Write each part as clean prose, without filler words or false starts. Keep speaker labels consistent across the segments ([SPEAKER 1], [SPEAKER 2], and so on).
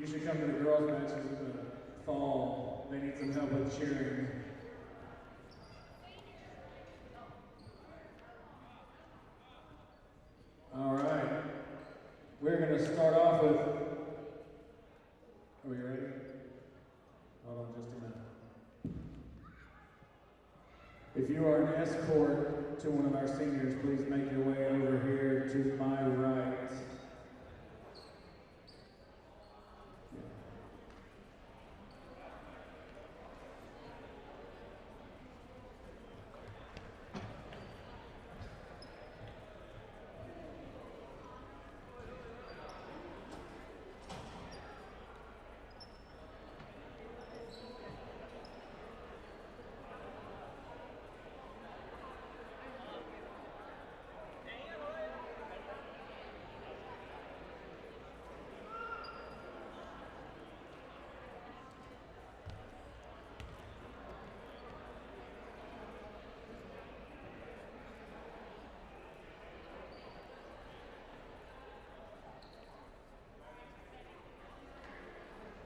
[SPEAKER 1] You should come to the girls' matches in the fall. They need some help with cheering. All right. We're going to start off with. Are we ready? Hold on just a minute. If you are an escort to one of our seniors, please make your way over here to my right.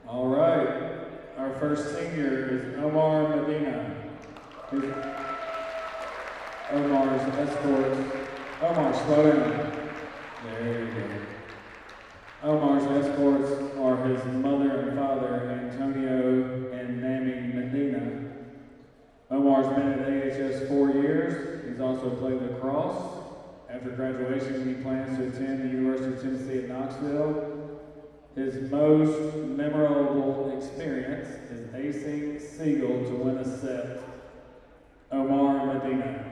[SPEAKER 1] All right, our first senior is Omar Medina. Omar's escort. Omar, slow down. There you go. Omar's escorts are his mother and father, Antonio and Nami Medina. Omar's been at AHS 4 years. He's also played lacrosse. After graduation, he plans to attend the University of Tennessee at Knoxville. His most memorable experience is acing Siegel to win a set. Omar Medina.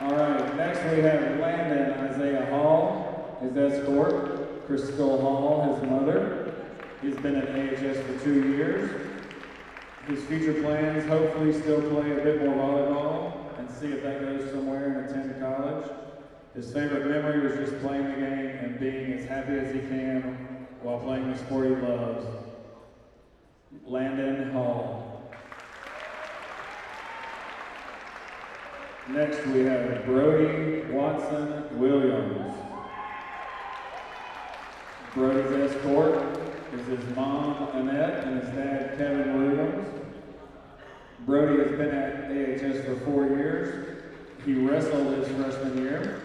[SPEAKER 1] All right, next we have Landon Isaiah Hall, his escort, Crystal Hall, his mother. He's been at AHS for 2 years. His future plans, hopefully still play a bit more volleyball and see if that goes somewhere and attend college. His favorite memory was just playing the game and being as happy as he can while playing the sport he loves. Landon Hall. Next we have Brody Watson Williams. Brody's escort is his mom Annette and his dad Kevin Williams. Brody has been at AHS for 4 years. He wrestled his freshman year.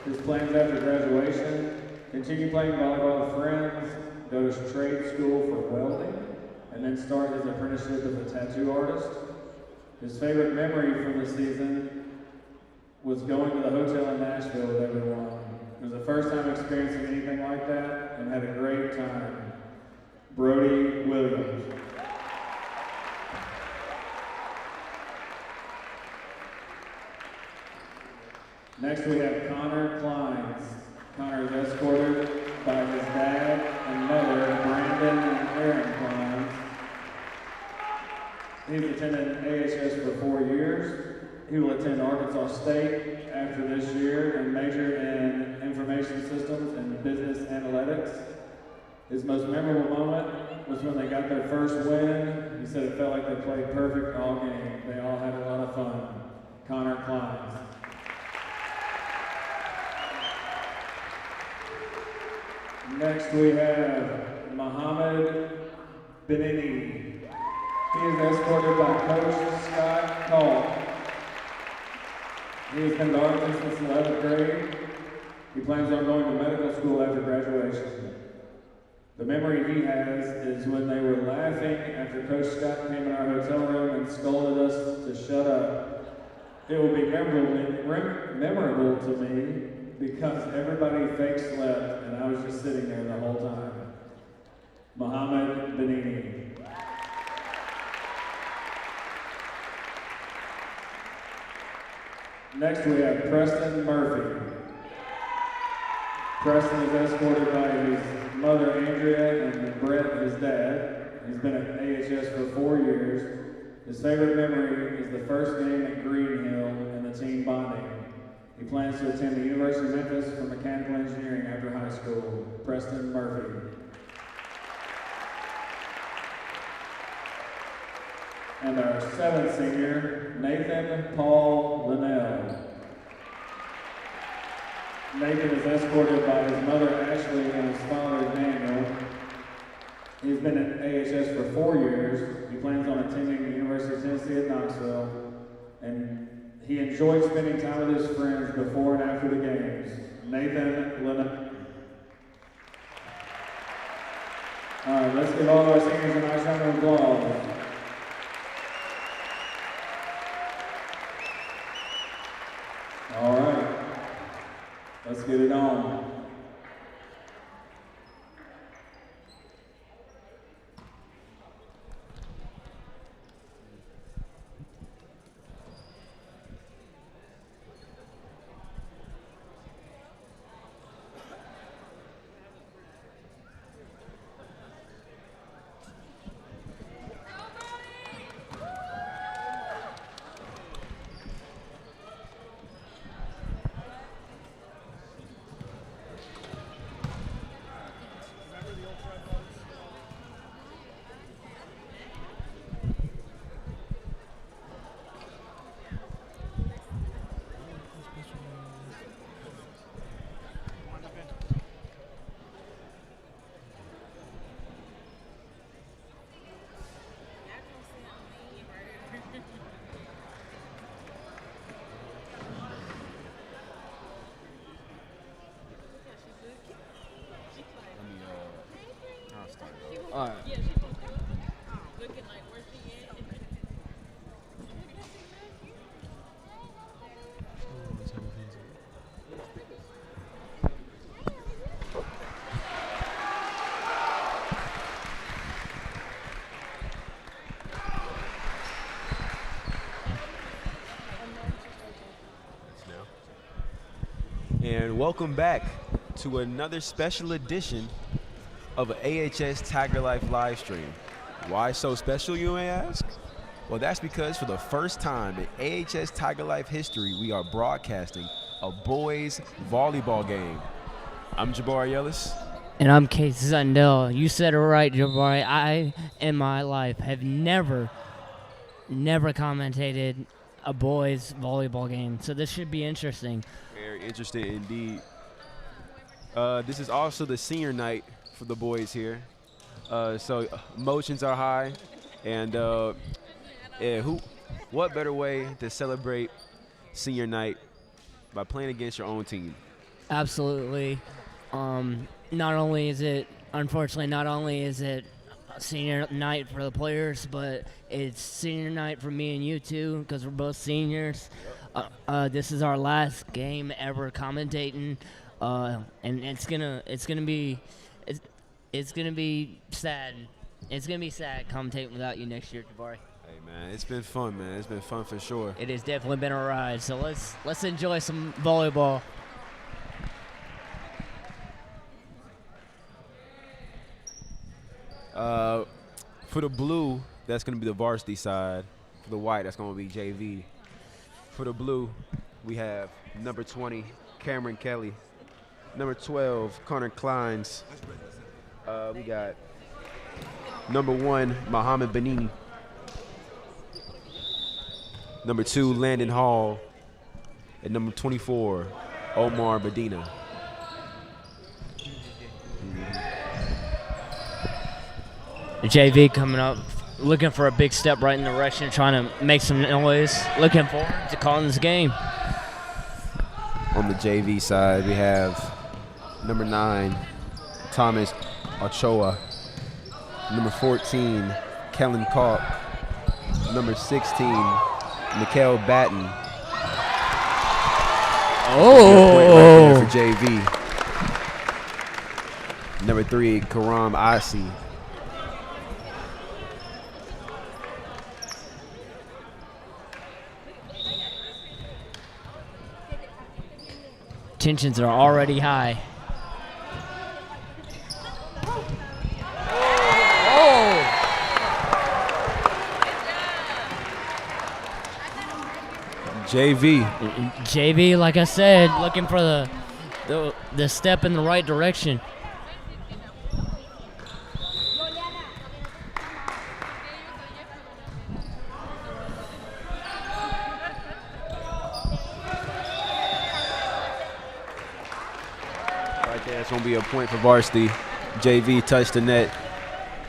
[SPEAKER 1] His plans after graduation: continue playing volleyball with friends, go to trade school for welding, and then start his apprenticeship as a tattoo artist. His favorite memory from the season was going to the hotel in Nashville with everyone. It was the first time experiencing anything like that and had a great time. Brody Williams. Next we have Connor Clines. Connor is escorted by his dad and mother, Brandon and Aaron Clines. He's attended AHS for 4 years. He will attend Arkansas State after this year and major in information systems and business analytics. His most memorable moment was when they got their first win. He said it felt like they played perfect all game. They all had a lot of fun. Connor Clines. Next we have Mohammed Benini. He is escorted by Coach Scott Call. He has been to Arlington since 11th grade. He plans on going to medical school after graduation. The memory he has is when they were laughing after Coach Scott came in our hotel room and scolded us to shut up. It will be memorable to me because everybody fake slept and I was just sitting there the whole time. Mohammed Benini. Next we have Preston Murphy. Preston is escorted by his mother Andrea and Brett, his dad. He's been at AHS for 4 years. His favorite memory is the first game at Green Hill and the team bonding. He plans to attend the University of Memphis for mechanical engineering after high school. Preston Murphy. And our 7th senior, Nathan Paul Linnell. Nathan is escorted by his mother Ashley and his father Daniel. He's been at AHS for 4 years. He plans on attending the University of Tennessee at Knoxville, and he enjoys spending time with his friends before and after the games. Nathan Lennon. All right, let's give all our seniors a nice round of applause. All right, let's get it on.
[SPEAKER 2] All right.
[SPEAKER 3] And welcome back to another special edition of an AHS Tiger Life live stream. Why so special, you may ask? Well, that's because for the first time in AHS Tiger Life history, we are broadcasting a boys volleyball game. I'm Jabari Ellis.
[SPEAKER 2] And I'm Casey Sundell. You said it right, Jabari. I, in my life, have never commentated a boys volleyball game. So this should be interesting.
[SPEAKER 3] Very interesting indeed. This is also the senior night for the boys here. So emotions are high. And what better way to celebrate senior night by playing against your own team?
[SPEAKER 2] Absolutely. Not only is it senior night for the players, but it's senior night for me and you too, because we're both seniors. This is our last game ever commentating, and it's gonna be sad. It's gonna be sad commentating without you next year, Jabari.
[SPEAKER 3] Hey man, it's been fun, man. It's been fun for sure.
[SPEAKER 2] It has definitely been a ride. So let's enjoy some volleyball.
[SPEAKER 3] For the blue, that's going to be the varsity side. For the white, that's going to be JV. For the blue, we have number 20, Cameron Kelly. Number 12, Connor Kleins. We got number 1, Muhammad Benini. Number 2, Landon Hall. And number 24, Omar Medina.
[SPEAKER 2] JV coming up, looking for a big step right in the direction, trying to make some noise. Looking forward to calling this game.
[SPEAKER 3] On the JV side, we have number 9, Thomas Ochoa. Number 14, Kellen Kalk. Number 16, Mikael Batten.
[SPEAKER 2] Oh!
[SPEAKER 3] Right there for JV. Number 3, Karam Asi.
[SPEAKER 2] Tensions are already high. JV, like I said, looking for the step in the right direction.
[SPEAKER 3] That's going to be a point for varsity. JV touched the net.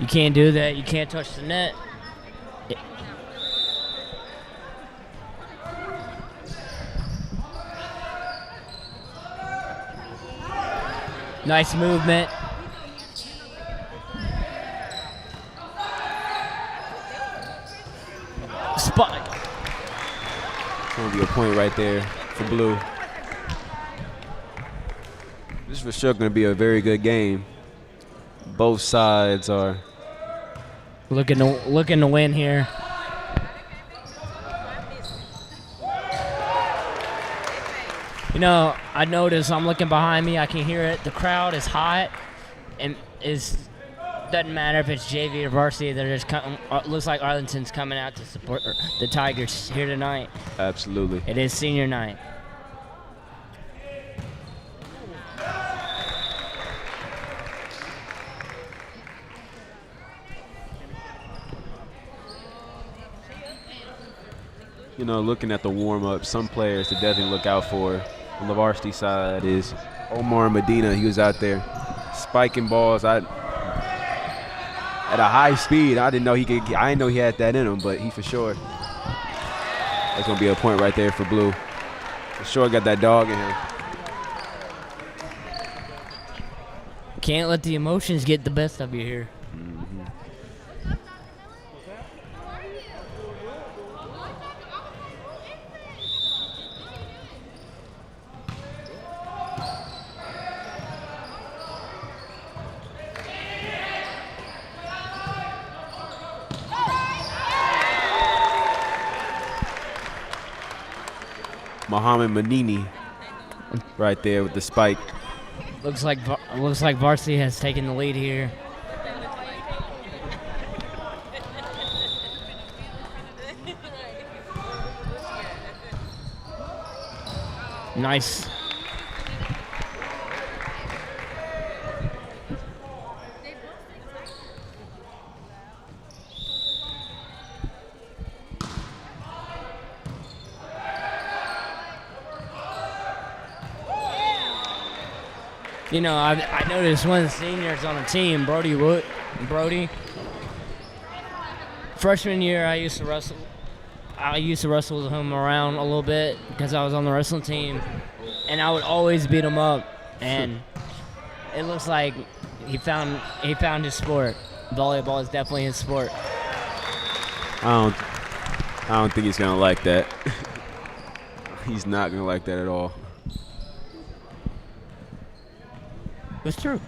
[SPEAKER 2] You can't do that. You can't touch the net. Nice movement. Spot.
[SPEAKER 3] It's going to be a point right there for blue. This is for sure going to be a very good game. Both sides are
[SPEAKER 2] looking to win here. You know, I noticed I'm looking behind me. I can hear it. The crowd is hot, and doesn't matter if it's JV or varsity. They're just looks like Arlington's coming out to support the Tigers here tonight.
[SPEAKER 3] absolutely.
[SPEAKER 2] It is senior night.
[SPEAKER 3] You know, looking at the warm-up, some players to definitely look out for on the varsity side is Omar Medina. He was out there spiking balls at a high speed. I didn't know he had that in him, but he for sure. That's gonna be a point right there for blue. For sure got that dog in him.
[SPEAKER 2] Can't let the emotions get the best of you here.
[SPEAKER 3] Muhammad Manini right there with the spike.
[SPEAKER 2] Looks like varsity has taken the lead here. Nice. You know, I noticed one of the seniors on the team, Brody. Freshman year, I used to wrestle with him around a little bit because I was on the wrestling team, and I would always beat him up. And it looks like he found his sport. Volleyball is definitely his sport.
[SPEAKER 3] I don't think he's gonna like that. He's not gonna like that at all.
[SPEAKER 2] It's true.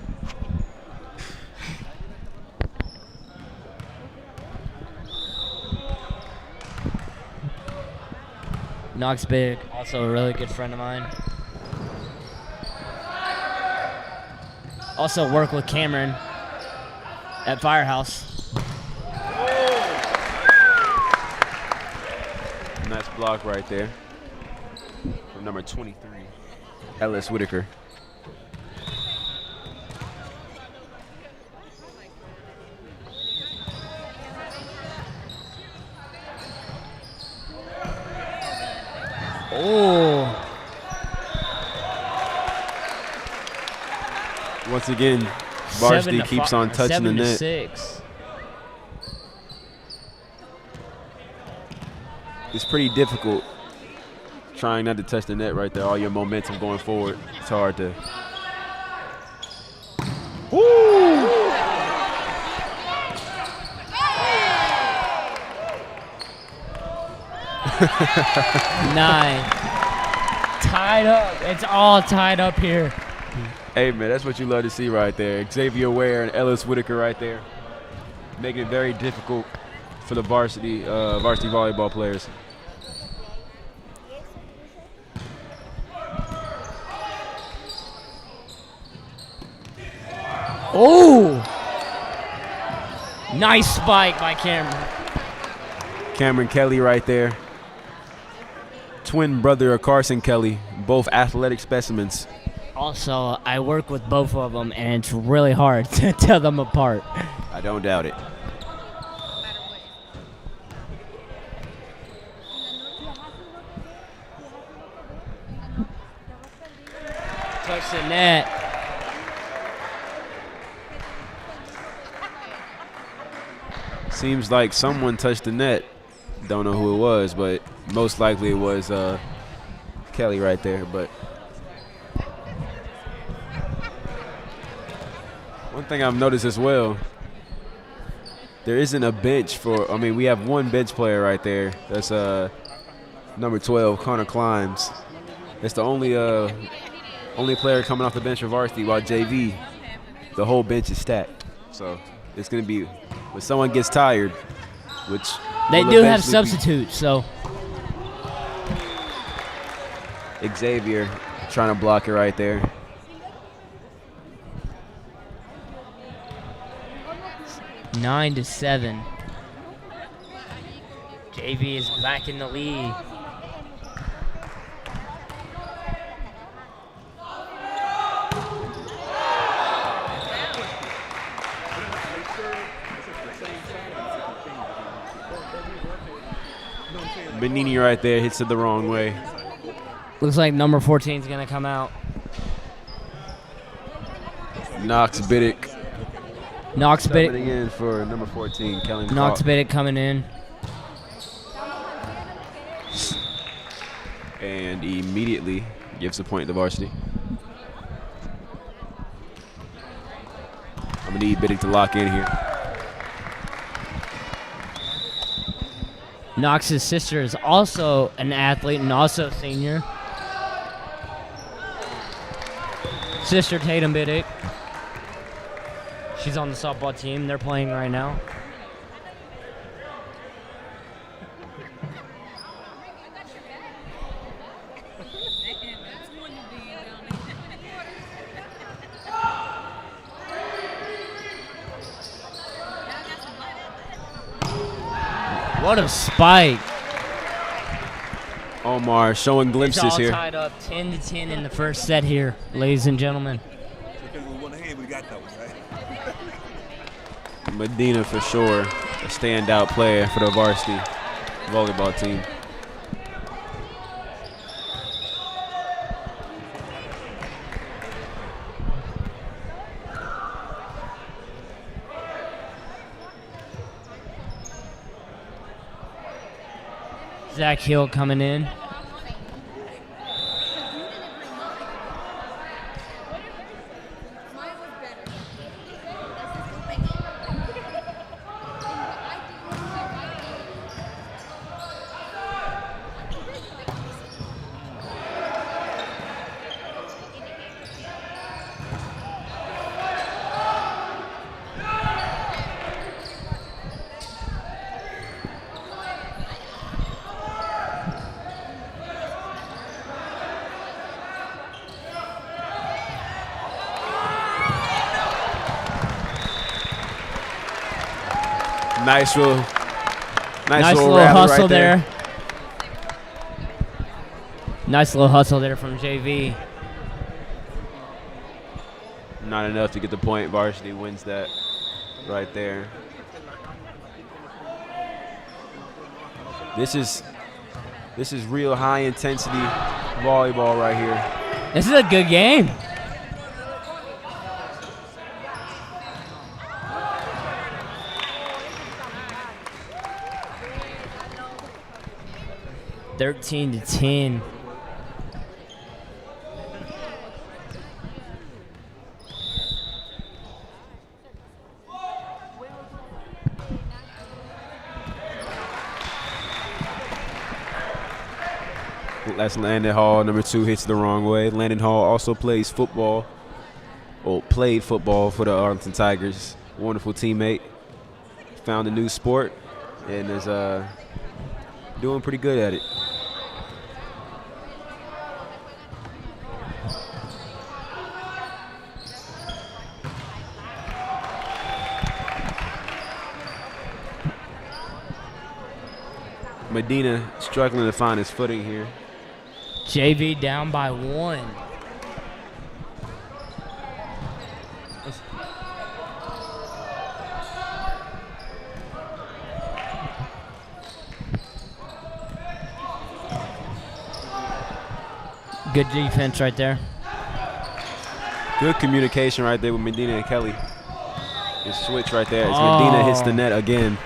[SPEAKER 2] Knox Big, also a really good friend of mine. Also work with Cameron at Firehouse.
[SPEAKER 3] Nice block right there from number 23, Ellis Whitaker.
[SPEAKER 2] Oh.
[SPEAKER 3] Once again, varsity keeps on touching the net.
[SPEAKER 2] 7-6.
[SPEAKER 3] It's pretty difficult trying not to touch the net right there. All your momentum going forward. It's hard to. Woo!
[SPEAKER 2] 9. Tied up. It's all tied up here.
[SPEAKER 3] Hey, man, that's what you love to see right there. Xavier Ware and Ellis Whitaker right there. Making it very difficult for the varsity volleyball players.
[SPEAKER 2] Oh! Nice spike by Cameron.
[SPEAKER 3] Cameron Kelly right there. Twin brother of Carson Kelly, both athletic specimens.
[SPEAKER 2] Also, I work with both of them, and it's really hard to tell them apart.
[SPEAKER 3] I don't doubt it.
[SPEAKER 2] Touch the net.
[SPEAKER 3] Seems like someone touched the net. Don't know who it was, but most likely it was Kelly right there. But one thing I've noticed as well, there isn't a bench for, I mean, we have one bench player right there. That's number 12, Connor Climbs. It's the only player coming off the bench for varsity, while JV, the whole bench is stacked. So it's going to be, when someone gets tired, which
[SPEAKER 2] they do have substitutes, so.
[SPEAKER 3] Xavier trying to block it right there.
[SPEAKER 2] 9-7. JV is back in the lead.
[SPEAKER 3] Benini right there hits it the wrong way.
[SPEAKER 2] Looks like number 14 is going to come out.
[SPEAKER 3] Knox Biddick.
[SPEAKER 2] Knox Biddick
[SPEAKER 3] in for number 14, Kelly McCall.
[SPEAKER 2] Knox Biddick coming in.
[SPEAKER 3] And immediately gives the point to varsity. I'm going to need Biddick to lock in here.
[SPEAKER 2] Knox's sister is also an athlete and also a senior. Sister Tatum Biddick. She's on the softball team. They're playing right now. What a spike.
[SPEAKER 3] Omar showing glimpses
[SPEAKER 2] it's all
[SPEAKER 3] here.
[SPEAKER 2] Tied up 10-10 in the first set here, ladies and gentlemen.
[SPEAKER 3] Medina for sure, a standout player for the varsity volleyball team.
[SPEAKER 2] Zach Hill coming in.
[SPEAKER 3] Nice little
[SPEAKER 2] hustle
[SPEAKER 3] right there.
[SPEAKER 2] Nice little hustle there from JV.
[SPEAKER 3] Not enough to get the point. Varsity wins that right there. This is real high intensity volleyball right here.
[SPEAKER 2] This is a good game. (13-10).
[SPEAKER 3] That's Landon Hall. Number 2 hits the wrong way. Landon Hall also plays football. Well, played football for the Arlington Tigers. Wonderful teammate. Found a new sport and is doing pretty good at it. Medina struggling to find his footing here.
[SPEAKER 2] JV down by 1. Good defense right there.
[SPEAKER 3] Good communication right there with Medina and Kelly. His switch right there as Medina hits the net again.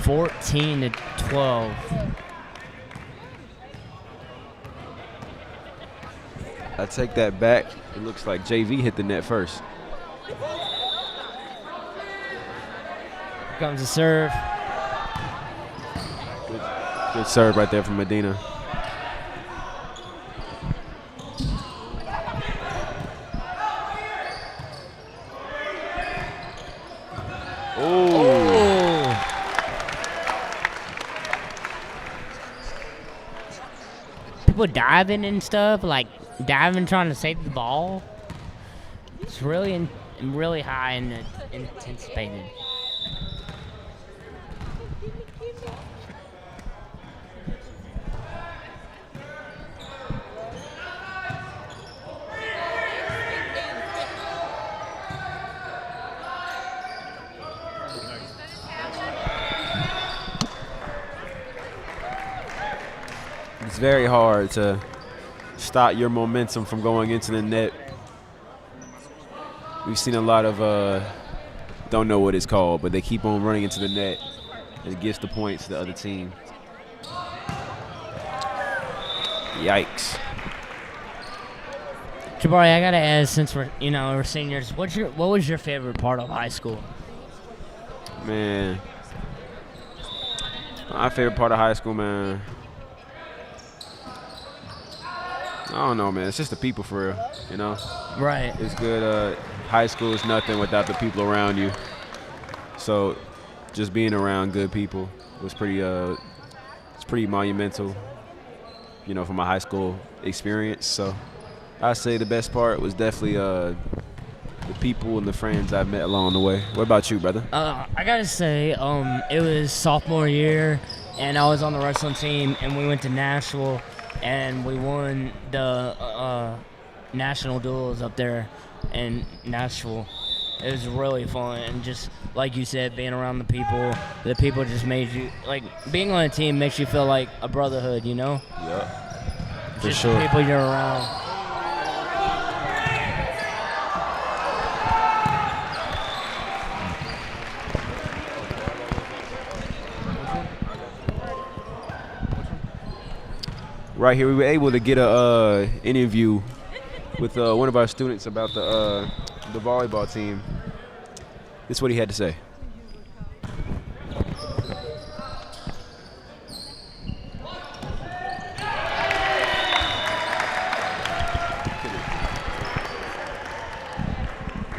[SPEAKER 2] 14-12.
[SPEAKER 3] I take that back. It looks like JV hit the net first.
[SPEAKER 2] Here comes the serve.
[SPEAKER 3] Good serve right there from Medina.
[SPEAKER 2] People diving and stuff, like diving trying to save the ball. It's really really high and anticipated.
[SPEAKER 3] It's very hard to stop your momentum from going into the net. We've seen a lot of, don't know what it's called, but they keep on running into the net. And it gives the points to the other team. Yikes.
[SPEAKER 2] Jabari, I gotta ask, since we're seniors, what was your favorite part of high school?
[SPEAKER 3] Man, my favorite part of high school, man. I don't know, man. It's just the people for real, you know?
[SPEAKER 2] Right.
[SPEAKER 3] It's good. High school is nothing without the people around you. So just being around good people was it's pretty monumental, you know, for my high school experience. So I'd say the best part was definitely the people and the friends I've met along the way. What about you, brother?
[SPEAKER 2] I gotta say, it was sophomore year, and I was on the wrestling team, and we went to Nashville, and we won the national duels up there in Nashville. It was really fun, and just like you said, being around the people just made you, like, being on a team makes you feel like a brotherhood, you know?
[SPEAKER 3] Yeah, for
[SPEAKER 2] just
[SPEAKER 3] sure.
[SPEAKER 2] The people you're around.
[SPEAKER 3] Right here, we were able to get a interview with one of our students about the volleyball team. This is what he had to say.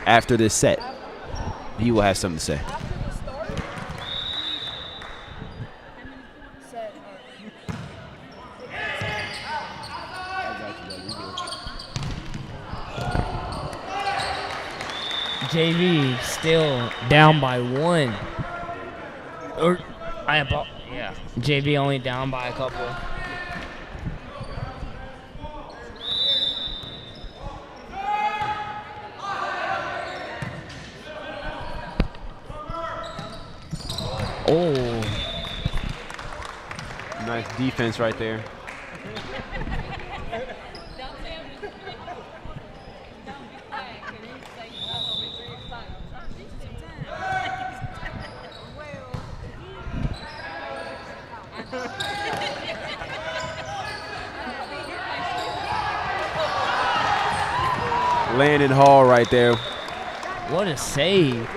[SPEAKER 3] After this set, he will have something to say.
[SPEAKER 2] JV still down by one. JV only down by a couple. Oh.
[SPEAKER 3] Nice defense right there. Landon Hall right there.
[SPEAKER 2] What a save.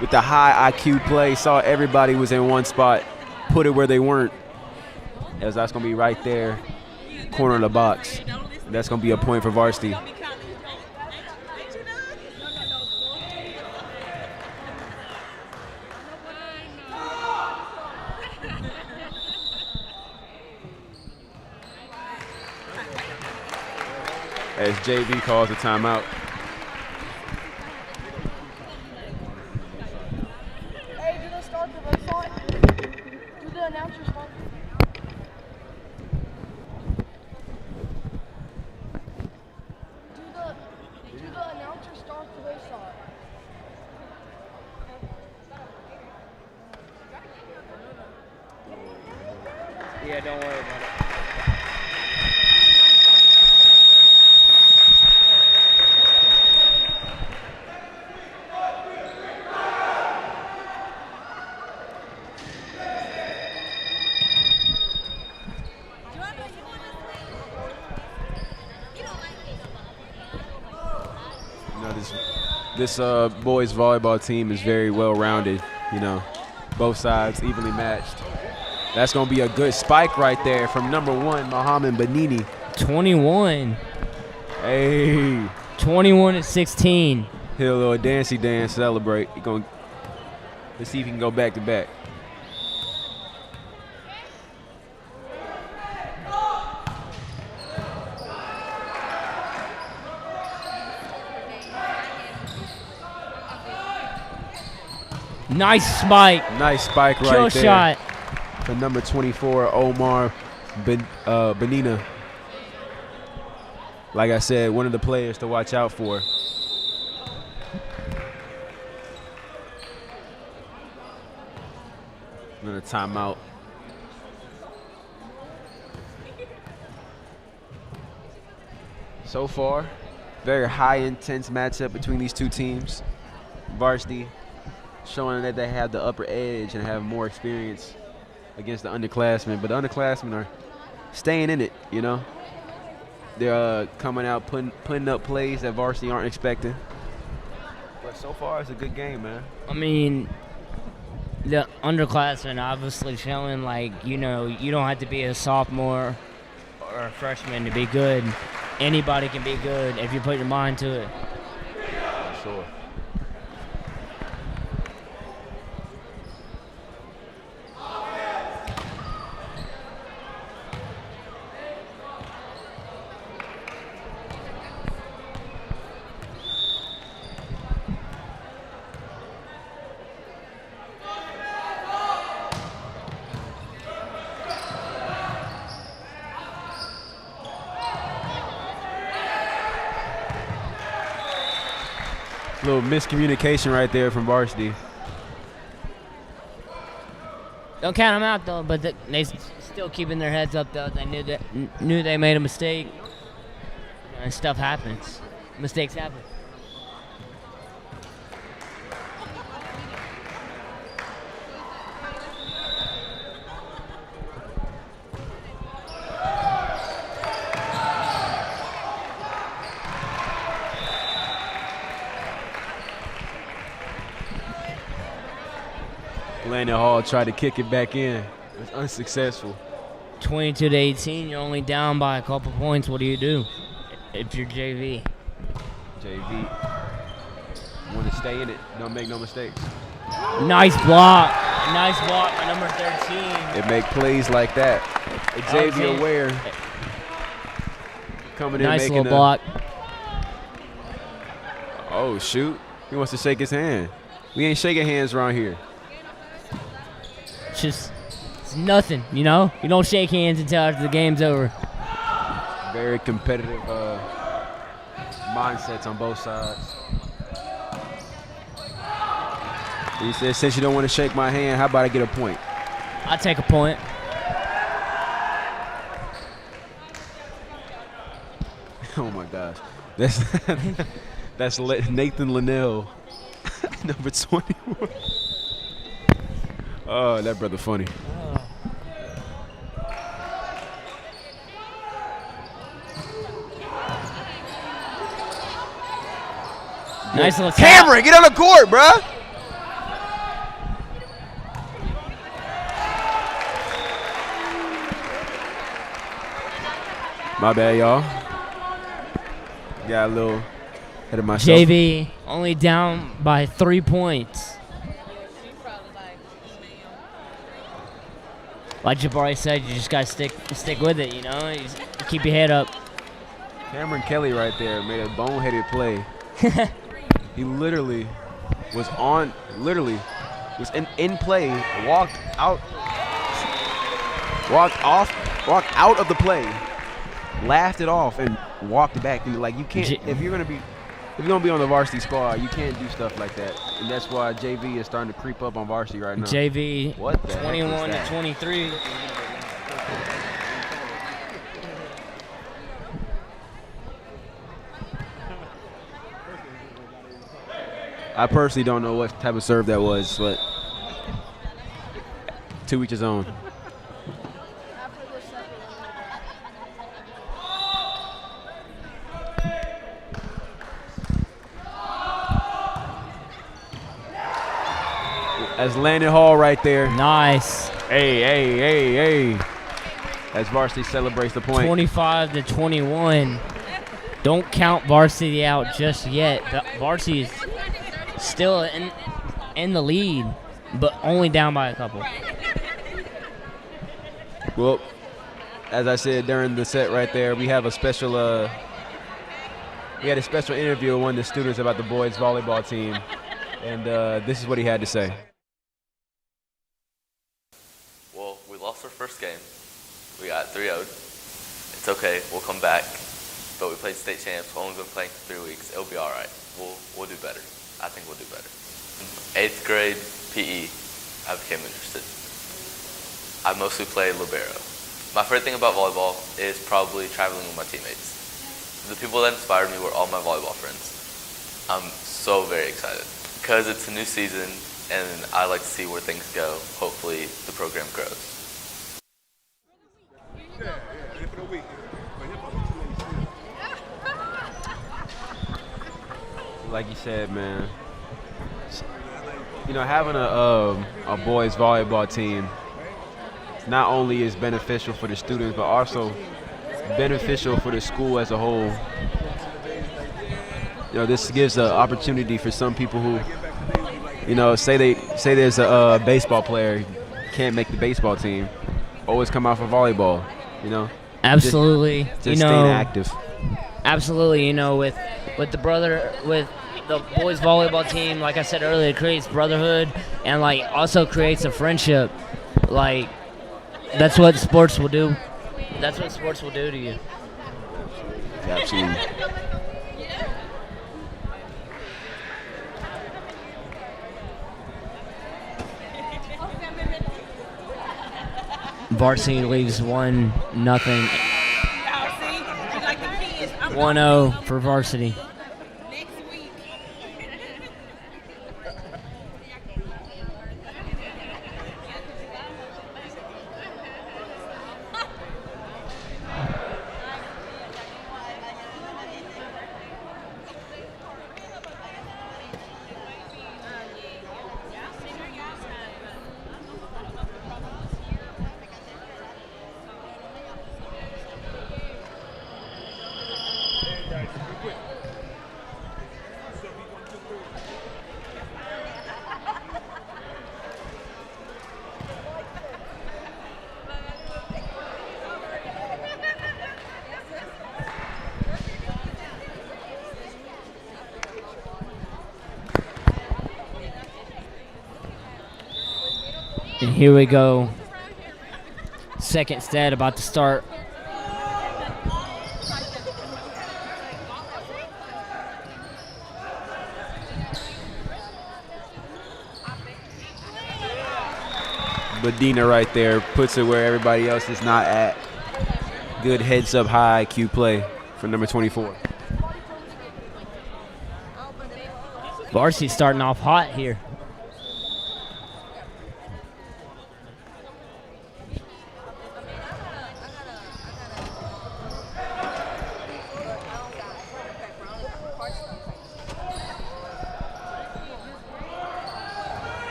[SPEAKER 3] With the high IQ play, saw everybody was in one spot, put it where they weren't. As that's going to be right there, corner of the box. That's going to be a point for varsity. As JV calls the timeout.
[SPEAKER 4] Hey, do they start the website? Do the announcers start? Do the announcers start the website?
[SPEAKER 2] Yeah, don't worry about it.
[SPEAKER 3] This boys volleyball team is very well-rounded, you know, both sides evenly matched. That's going to be a good spike right there from number 1, Mohamed Benini.
[SPEAKER 2] 21.
[SPEAKER 3] Hey.
[SPEAKER 2] 21-16.
[SPEAKER 3] Hit a little dancey dance, celebrate. Let's see if he can go back to back.
[SPEAKER 2] Nice spike.
[SPEAKER 3] Nice spike right
[SPEAKER 2] Kill
[SPEAKER 3] there.
[SPEAKER 2] shot.
[SPEAKER 3] For number 24, Omar Benina. Like I said, one of the players to watch out for. Another timeout. So far, very high intense matchup between these two teams. Varsity showing that they have the upper edge and have more experience against the underclassmen, but the underclassmen are staying in it, you know. They're coming out, putting up plays that Varsity aren't expecting. But so far, it's a good game, man.
[SPEAKER 2] I mean, the underclassmen obviously showing, like, you know, you don't have to be a sophomore or a freshman to be good. Anybody can be good if you put your mind to it.
[SPEAKER 3] For sure. Little miscommunication right there from Varsity.
[SPEAKER 2] Don't count them out though, but they still keeping their heads up though. They knew they made a mistake. And stuff happens. Mistakes happen.
[SPEAKER 3] Landon Hall tried to kick it back in. It was unsuccessful.
[SPEAKER 2] 22-18, you're only down by a couple points. What do you do if you're JV?
[SPEAKER 3] JV want to stay in it. Don't make no mistakes.
[SPEAKER 2] Nice block. Nice block by number 13.
[SPEAKER 3] It make plays like that. Xavier Ware coming in
[SPEAKER 2] Nice
[SPEAKER 3] making
[SPEAKER 2] little block.
[SPEAKER 3] Oh, shoot. He wants to shake his hand. We ain't shaking hands around here.
[SPEAKER 2] It's nothing, you know? You don't shake hands until after the game's over.
[SPEAKER 3] Very competitive mindsets on both sides. He said, since you don't want to shake my hand, how about I get a point?
[SPEAKER 2] I'll take a point.
[SPEAKER 3] Oh, my gosh. That's Nathan Linnell, number 21. Oh, that brother funny.
[SPEAKER 2] Nice little
[SPEAKER 3] Cameron, get on the court, bruh. My bad, y'all. Got a little ahead of myself.
[SPEAKER 2] JV only down by 3 points. Like Jabari said, you just gotta stick with it, you know? You keep your head up.
[SPEAKER 3] Cameron Kelly right there made a boneheaded play. He literally was in play, walked out of the play, laughed it off, and walked back. And like, you can't, if you're gonna be on the varsity squad, you can't do stuff like that. And that's why JV is starting to creep up on varsity right now.
[SPEAKER 2] JV,
[SPEAKER 3] what the
[SPEAKER 2] 21 to 23.
[SPEAKER 3] I personally don't know what type of serve that was, but to each his own. That's Landon Hall right there.
[SPEAKER 2] Nice.
[SPEAKER 3] Hey. As Varsity celebrates the point.
[SPEAKER 2] 25-21. Don't count Varsity out just yet. Varsity is still in the lead, but only down by a couple.
[SPEAKER 3] Well, as I said during the set right there, we have a special we had a special interview with one of the students about the boys volleyball team, and this is what he had to say.
[SPEAKER 5] Well, we lost our first game. We got 3-0'd. It's okay. We'll come back. But we played state champs. We've only been playing for 3 weeks. It'll be all right. We'll do better. I think we'll do better. 8th grade PE, I became interested. I mostly played libero. My favorite thing about volleyball is probably traveling with my teammates. The people that inspired me were all my volleyball friends. I'm so very excited because it's a new season and I like to see where things go. Hopefully the program grows.
[SPEAKER 3] Like you said, man, you know, having a boys volleyball team not only is beneficial for the students, but also beneficial for the school as a whole. You know, this gives an opportunity for some people who, you know, say there's a baseball player can't make the baseball team, always come out for volleyball. You know,
[SPEAKER 2] Absolutely.
[SPEAKER 3] just staying active.
[SPEAKER 2] Absolutely. You know, with the boys volleyball team, like I said earlier, it creates brotherhood and like also creates a friendship. Like that's what sports will do. That's what sports will do to you.
[SPEAKER 3] Absolutely.
[SPEAKER 2] Varsity leaves 1-0. 1-0 for Varsity. And here we go. Second set about to start.
[SPEAKER 3] Medina right there puts it where everybody else is not at. Good heads up high IQ play for number 24.
[SPEAKER 2] Varsy's starting off hot here.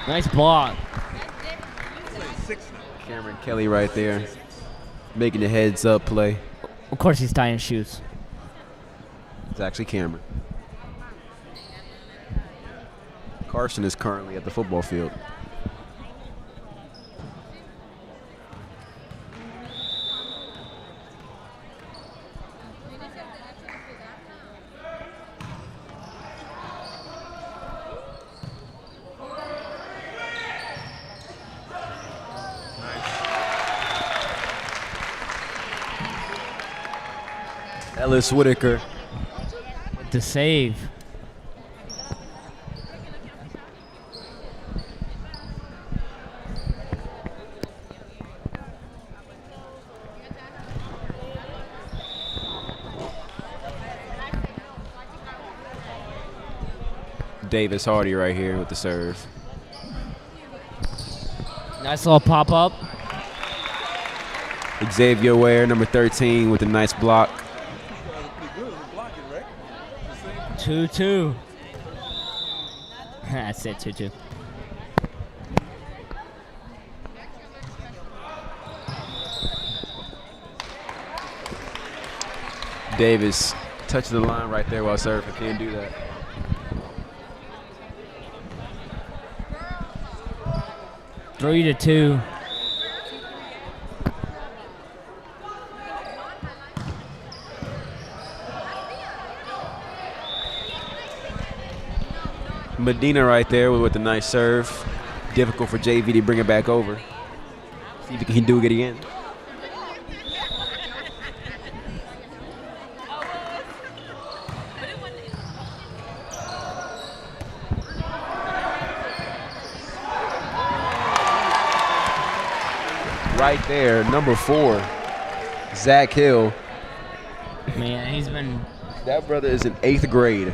[SPEAKER 2] Nice block.
[SPEAKER 3] Cameron Kelly right there making the heads up play.
[SPEAKER 2] Of course he's tying shoes.
[SPEAKER 3] It's actually Cameron. Carson is currently at the football field. Ellis Whitaker.
[SPEAKER 2] To save.
[SPEAKER 3] Davis Hardy right here with the serve.
[SPEAKER 2] Nice little pop up.
[SPEAKER 3] Xavier Ware, number 13, with a nice block.
[SPEAKER 2] 2-2. That's it, 2-2.
[SPEAKER 3] Davis touched the line right there while serving. Can't do that.
[SPEAKER 2] Three to 2.
[SPEAKER 3] Medina right there with the nice serve. Difficult for JV to bring it back over. See if he can do it again. Right there, number 4, Zach Hill.
[SPEAKER 2] Man, he's been.
[SPEAKER 3] That brother is in 8th grade.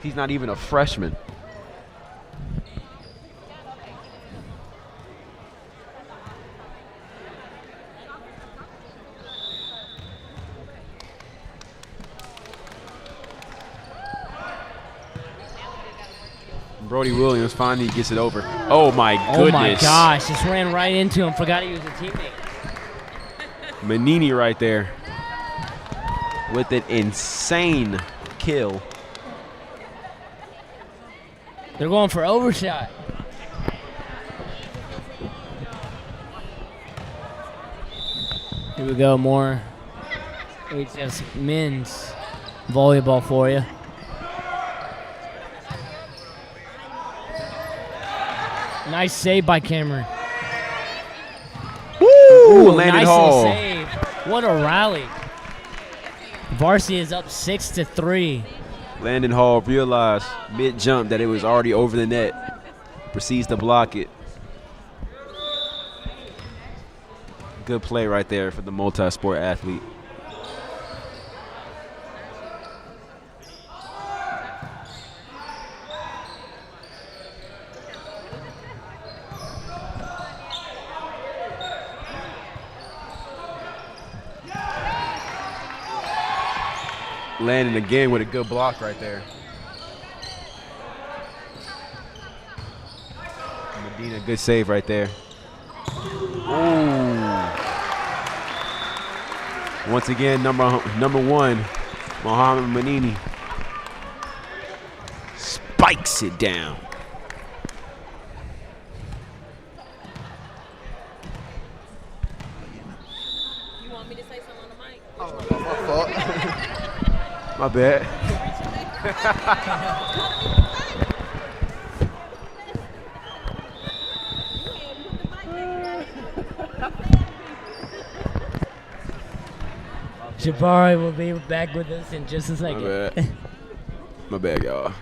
[SPEAKER 3] He's not even a freshman. Brody Williams finally gets it over. Oh my goodness.
[SPEAKER 2] Oh my gosh, just ran right into him. Forgot he was a teammate.
[SPEAKER 3] Manini right there with an insane kill.
[SPEAKER 2] They're going for overshot. Here we go, more HS men's volleyball for you. Nice save by Cameron.
[SPEAKER 3] Woo! Landon
[SPEAKER 2] Nice
[SPEAKER 3] Hall.
[SPEAKER 2] save. What a rally. Varsity is up 6-3.
[SPEAKER 3] Landon Hall realized mid-jump that it was already over the net. Proceeds to block it. Good play right there for the multi-sport athlete. Landon again with a good block right there. Medina, good save right there. Ooh. Once again, number 1, Mohamed Manini spikes it down.
[SPEAKER 6] You want me to say something on the mic?
[SPEAKER 7] Oh, my fault.
[SPEAKER 3] My bad.
[SPEAKER 2] Jabari will be back with us in just a second.
[SPEAKER 3] My bad. My bad, y'all.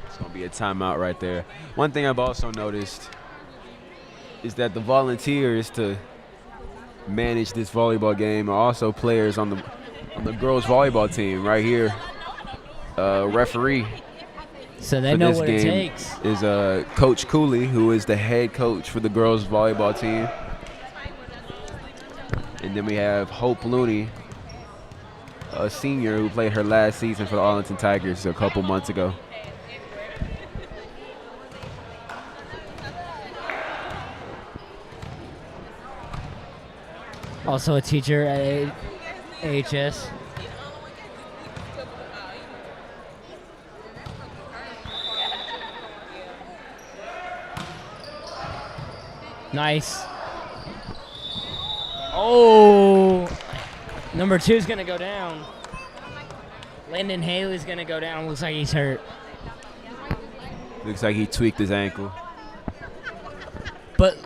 [SPEAKER 3] It's going to be a timeout right there. One thing I've also noticed is that the volunteers to manage this volleyball game are also players on the girls volleyball team right here. Referee
[SPEAKER 2] So they
[SPEAKER 3] for
[SPEAKER 2] know
[SPEAKER 3] this
[SPEAKER 2] what it
[SPEAKER 3] game
[SPEAKER 2] takes.
[SPEAKER 3] is Coach Cooley, who is the head coach for the girls volleyball team. And then we have Hope Looney, a senior who played her last season for the Arlington Tigers a couple months ago.
[SPEAKER 2] Also a teacher at AHS. Nice. Oh, number 2 is gonna go down. Landon Haley's gonna go down. Looks like he's hurt.
[SPEAKER 3] Looks like he tweaked his ankle.
[SPEAKER 2] But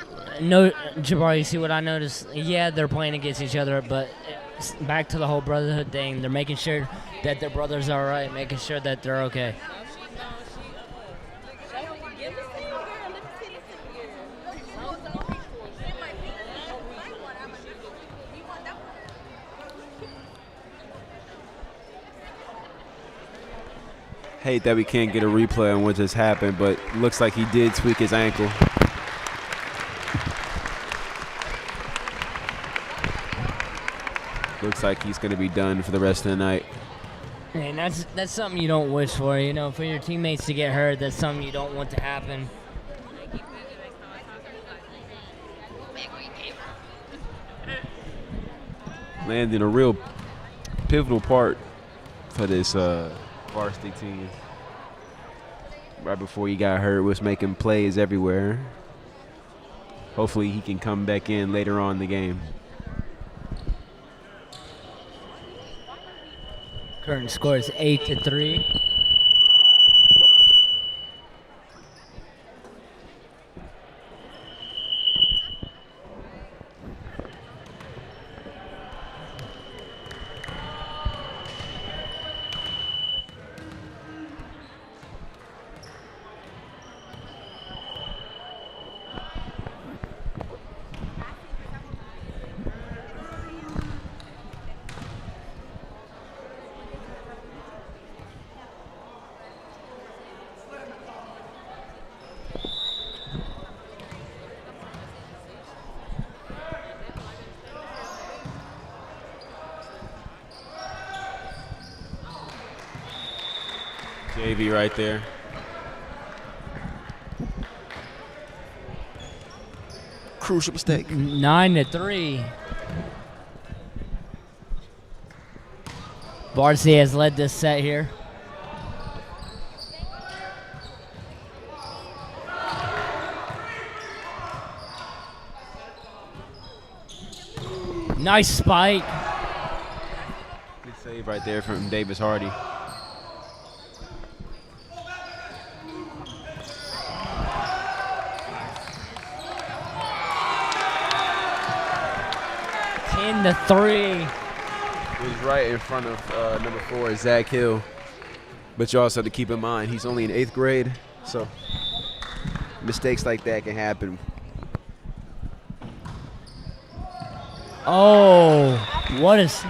[SPEAKER 2] no, Jabari, you see what I noticed? Yeah, they're playing against each other, but it's back to the whole brotherhood thing. They're making sure that their brothers are all right, making sure that they're okay.
[SPEAKER 3] Hate that we can't get a replay on what just happened, but looks like he did tweak his ankle. Looks like he's going to be done for the rest of the night.
[SPEAKER 2] And that's something you don't wish for, you know, for your teammates to get hurt. That's something you don't want to happen.
[SPEAKER 3] Landing a real pivotal part for this varsity team. Right before he got hurt, was making plays everywhere. Hopefully he can come back in later on in the game.
[SPEAKER 2] Current score is 8-3.
[SPEAKER 3] JV right there. Crucial mistake.
[SPEAKER 2] 9-3. Varsity has led this set here. Nice spike.
[SPEAKER 3] Good save right there from Davis Hardy.
[SPEAKER 2] The 3.
[SPEAKER 3] He was right in front of number 4, Zach Hill. But you also have to keep in mind, he's only in 8th grade, so mistakes like that can happen.
[SPEAKER 2] Oh, what is...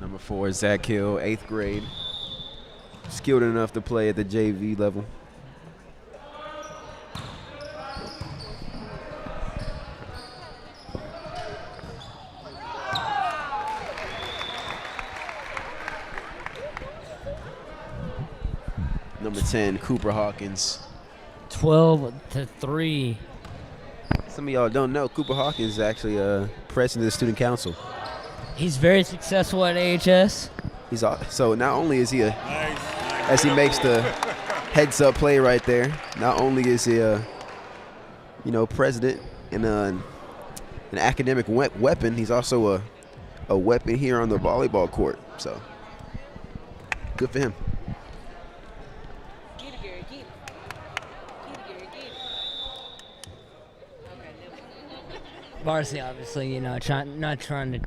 [SPEAKER 3] Number 4, Zach Hill, 8th grade. Skilled enough to play at the JV level. Number 10, Cooper Hawkins.
[SPEAKER 2] 12-3.
[SPEAKER 3] Some of y'all don't know, Cooper Hawkins is actually president of the student council.
[SPEAKER 2] He's very successful at AHS.
[SPEAKER 3] So not only is he as he makes the heads up play right there, not only is he president and an academic weapon, he's also a weapon here on the volleyball court. So good for him.
[SPEAKER 2] Varsity, obviously, you know, not trying to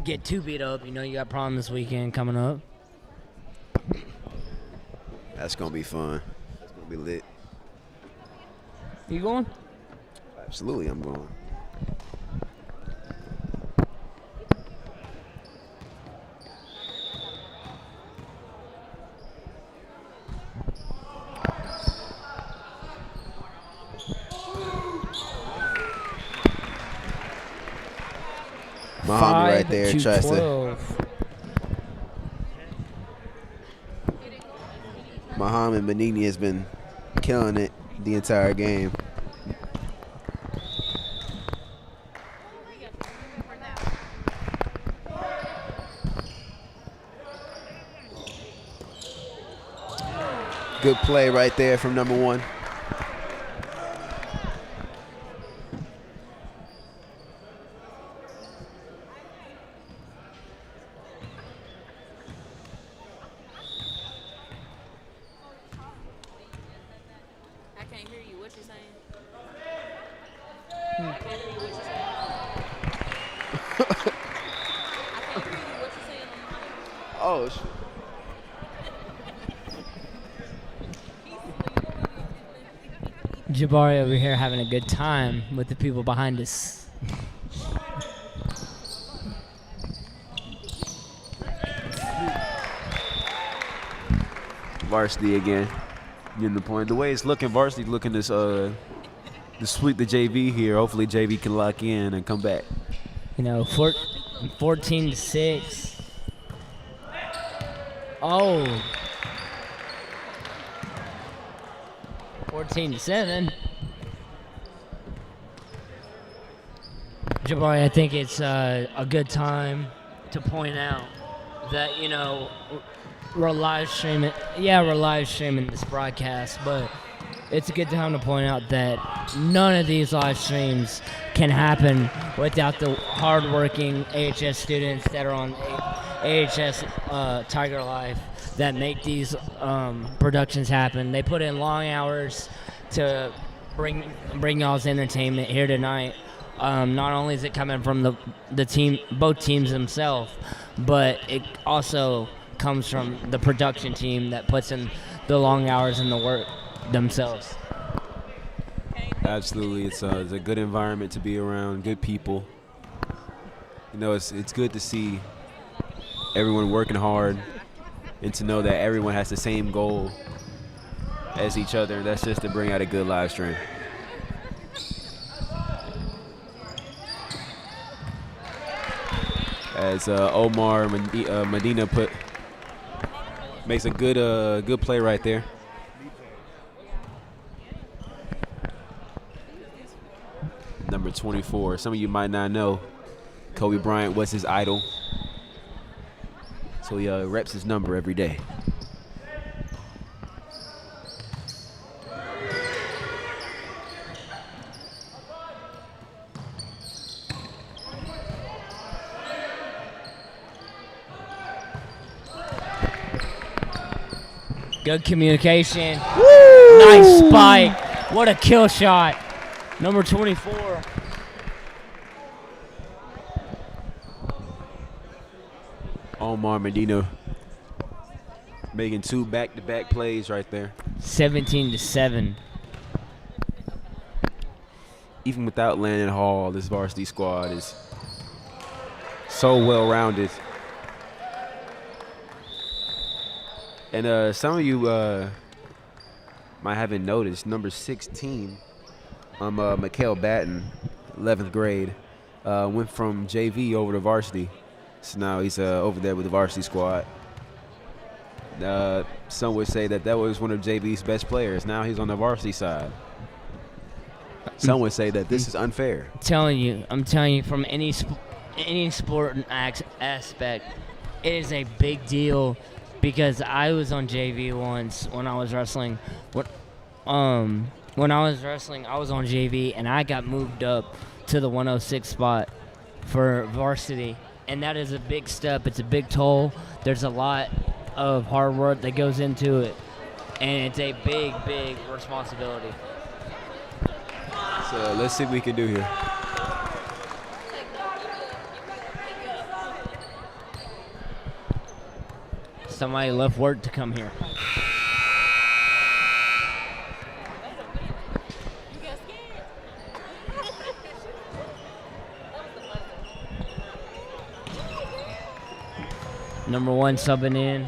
[SPEAKER 2] get too beat up. You know, you got prom this weekend coming up.
[SPEAKER 3] That's gonna be fun. It's gonna be lit.
[SPEAKER 2] You going?
[SPEAKER 3] Absolutely, I'm going. Muhammad right there tries to. Muhammad Benini has been killing it the entire game. Good play right there from number 1. Oh, shit.
[SPEAKER 2] Jabari over here having a good time with the people behind us.
[SPEAKER 3] Varsity again, getting the point. The way it's looking, Varsity looking this to sweep the JV here. Hopefully JV can lock in and come back.
[SPEAKER 2] 14-6. Oh. 14-7. Jabari, I think it's a good time to point out that, we're live streaming. Yeah, we're live streaming this broadcast, but it's a good time to point out that none of these live streams can happen without the hardworking AHS students that are on AHS Tiger Life that make these productions happen. They put in long hours to bring y'all's entertainment here tonight. Not only is it coming from the team, both teams themselves, but it also comes from the production team that puts in the long hours and the work themselves.
[SPEAKER 3] Absolutely, it's a good environment to be around, good people. It's good to see everyone working hard and to know that everyone has the same goal as each other, and that's just to bring out a good live stream. As Omar Medina makes a good play right there. Number 24. Some of you might not know, Kobe Bryant was his idol, so he reps his number every day.
[SPEAKER 2] Good communication. Woo! Nice spike. What a kill shot. Number 24.
[SPEAKER 3] Omar Medina making 2 back-to-back plays right there.
[SPEAKER 2] 17-7.
[SPEAKER 3] Even without Landon Hall, this varsity squad is so well-rounded. And some of you might haven't noticed, number 16, Mikael Batten, 11th grade, went from JV over to varsity. So now he's over there with the varsity squad. Some would say that was one of JV's best players. Now he's on the varsity side. Some would say that this is unfair.
[SPEAKER 2] I'm telling you, from any sport and aspect, it is a big deal. Because I was on JV once when I was wrestling. When I was wrestling, I was on JV, and I got moved up to the 106 spot for varsity. And that is a big step. It's a big toll. There's a lot of hard work that goes into it. And it's a big, big responsibility.
[SPEAKER 3] So let's see what we can do here.
[SPEAKER 2] Somebody left work to come here. Number 1 subbing in.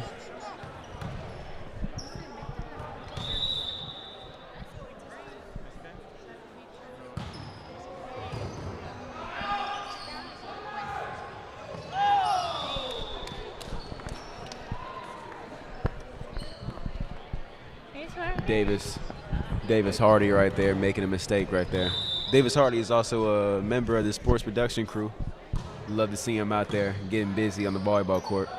[SPEAKER 2] Davis
[SPEAKER 3] Hardy right there making a mistake right there. Davis Hardy is also a member of the sports production crew. Love to see him out there getting busy on the volleyball court.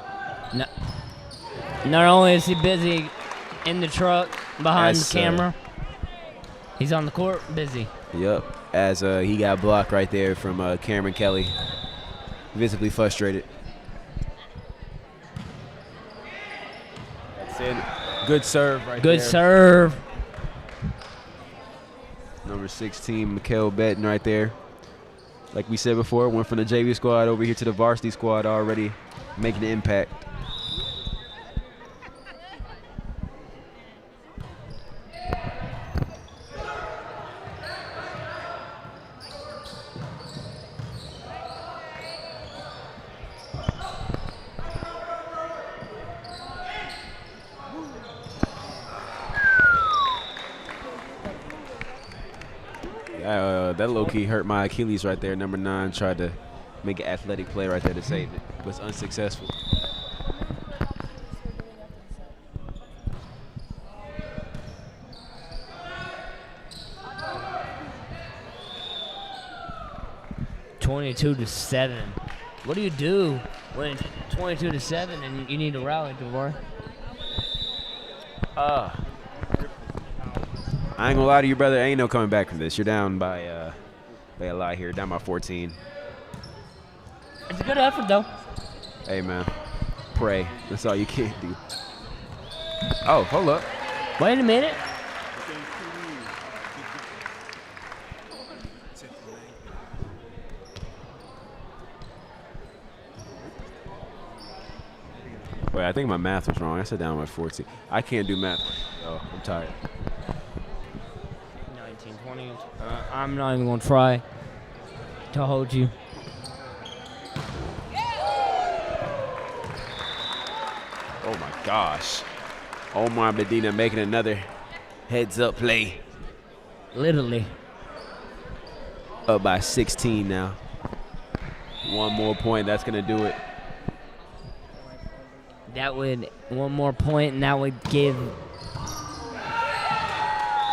[SPEAKER 2] Not only is he busy in the truck behind the camera, he's on the court busy.
[SPEAKER 3] Yep, as he got blocked right there from Cameron Kelly, visibly frustrated. That's it. Good serve right there.
[SPEAKER 2] Good serve.
[SPEAKER 3] Number 16, Mikael Batten right there. Like we said before, went from the JV squad over here to the varsity squad already, making an impact. That low-key hurt my Achilles right there. Number 9 tried to make an athletic play right there to save it. Was unsuccessful.
[SPEAKER 2] (22-7). What do you do when it's 22-7 and you need to rally, DeVore?
[SPEAKER 3] I ain't gonna lie to you, brother. Ain't no coming back from this. You're down by a lot here. Down by 14.
[SPEAKER 2] It's a good effort, though.
[SPEAKER 3] Hey, man. Pray. That's all you can do. Oh, hold up.
[SPEAKER 2] Wait a minute.
[SPEAKER 3] Wait, I think my math was wrong. I said down by 14. I can't do math. Oh, I'm tired.
[SPEAKER 2] 19, 20. I'm not even going to try to hold you.
[SPEAKER 3] Oh, my gosh. Omar Medina making another heads-up play.
[SPEAKER 2] Literally.
[SPEAKER 3] Up by 16 now. One more point. That's going to do it.
[SPEAKER 2] That would, one more point, and that would give.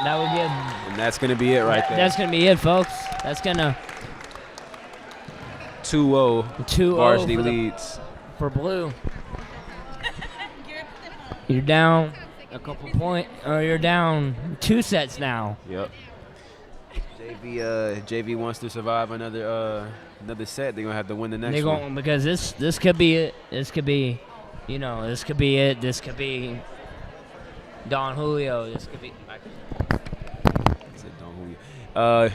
[SPEAKER 3] And that's going to be it right there.
[SPEAKER 2] That's going to be it, folks. That's going to.
[SPEAKER 3] 2-0.
[SPEAKER 2] 2-0
[SPEAKER 3] Varsity leads.
[SPEAKER 2] For Blue. You're down a couple points, or you're down 2 sets now.
[SPEAKER 3] Yep. JV wants to survive another set. They're gonna have to win the next one.
[SPEAKER 2] Because this could be it. This could be, this could be it. This could be Don Julio. This could be.
[SPEAKER 3] That's it, Don Julio.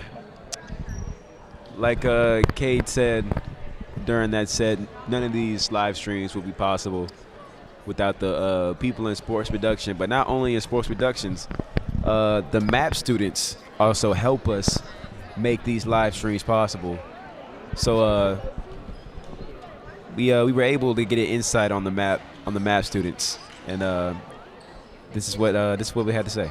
[SPEAKER 3] Like Cade said during that set, none of these live streams would be possible without the people in sports production. But not only in sports productions, the MAP students also help us make these live streams possible. So we were able to get an insight on the MAP students, and this is what we had to say.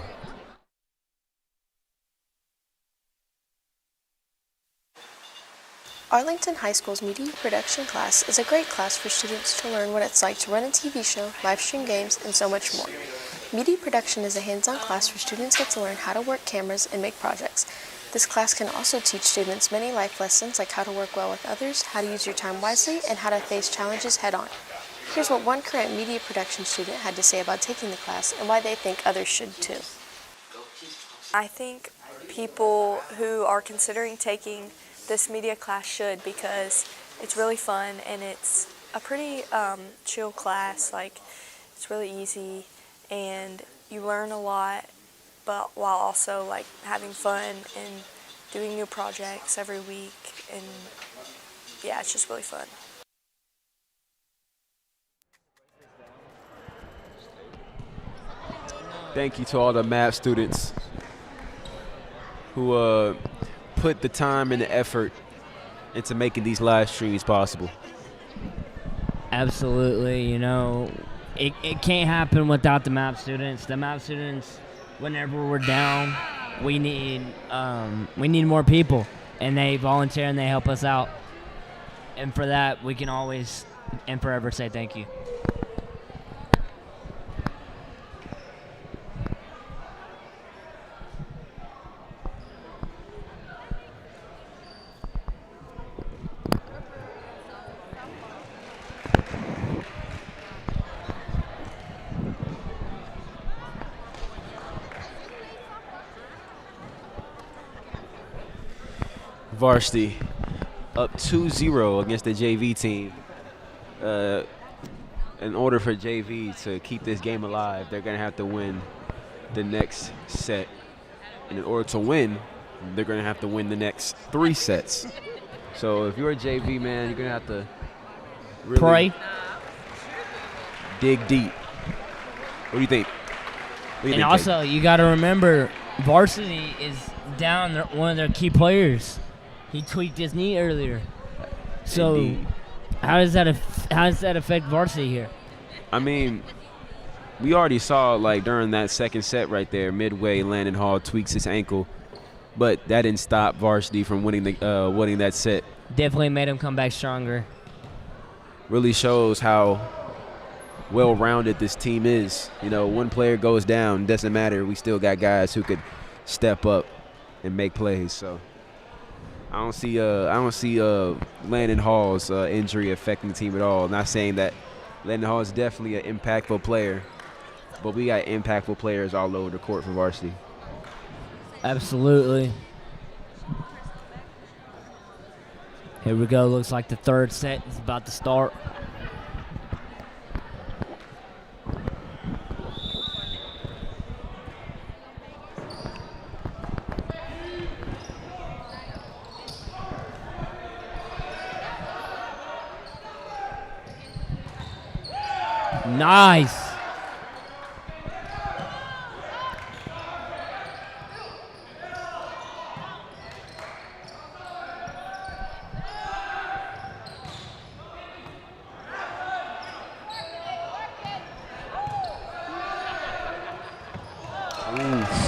[SPEAKER 7] Arlington High School's media production class is a great class for students to learn what it's like to run a TV show, live stream games, and so much more. Media production is a hands-on class where students get to learn how to work cameras and make projects. This class can also teach students many life lessons like how to work well with others, how to use your time wisely, and how to face challenges head-on. Here's what one current media production student had to say about taking the class and why they think others should too.
[SPEAKER 8] I think people who are considering taking this media class should, because it's really fun and it's a pretty chill class. Like, it's really easy and you learn a lot, but while also like having fun and doing new projects every week, and yeah, it's just really fun.
[SPEAKER 3] Thank you to all the MAP students who put the time and the effort into making these live streams possible.
[SPEAKER 2] Absolutely, it can't happen without the MAP students. The MAP students, whenever we're down, we need more people, and they volunteer and they help us out. And for that, we can always and forever say thank you.
[SPEAKER 3] Varsity up 2-0 against the JV team. In order for JV to keep this game alive, they're going to have to win the next set. And in order to win, they're going to have to win the next 3 sets. So if you're a JV, man, you're going to have to really
[SPEAKER 2] pray,
[SPEAKER 3] dig deep. What do you think?
[SPEAKER 2] And also, you got to remember, Varsity is down one of their key players. He tweaked his knee earlier. So
[SPEAKER 3] Indeed.
[SPEAKER 2] how does that affect Varsity here?
[SPEAKER 3] I mean, we already saw, like, during that second set right there, midway, Landon Hall tweaks his ankle. but that didn't stop varsity from winning that set.
[SPEAKER 2] Definitely made him come back stronger.
[SPEAKER 3] Really shows how well-rounded this team is. You know, one player goes down, doesn't matter. We still got guys who could step up and make plays. So I don't see Landon Hall's injury affecting the team at all. Not saying that Landon Hall is definitely an impactful player, but we got impactful players all over the court for varsity.
[SPEAKER 2] Absolutely. Here we go. Looks like the third set is about to start. Nice.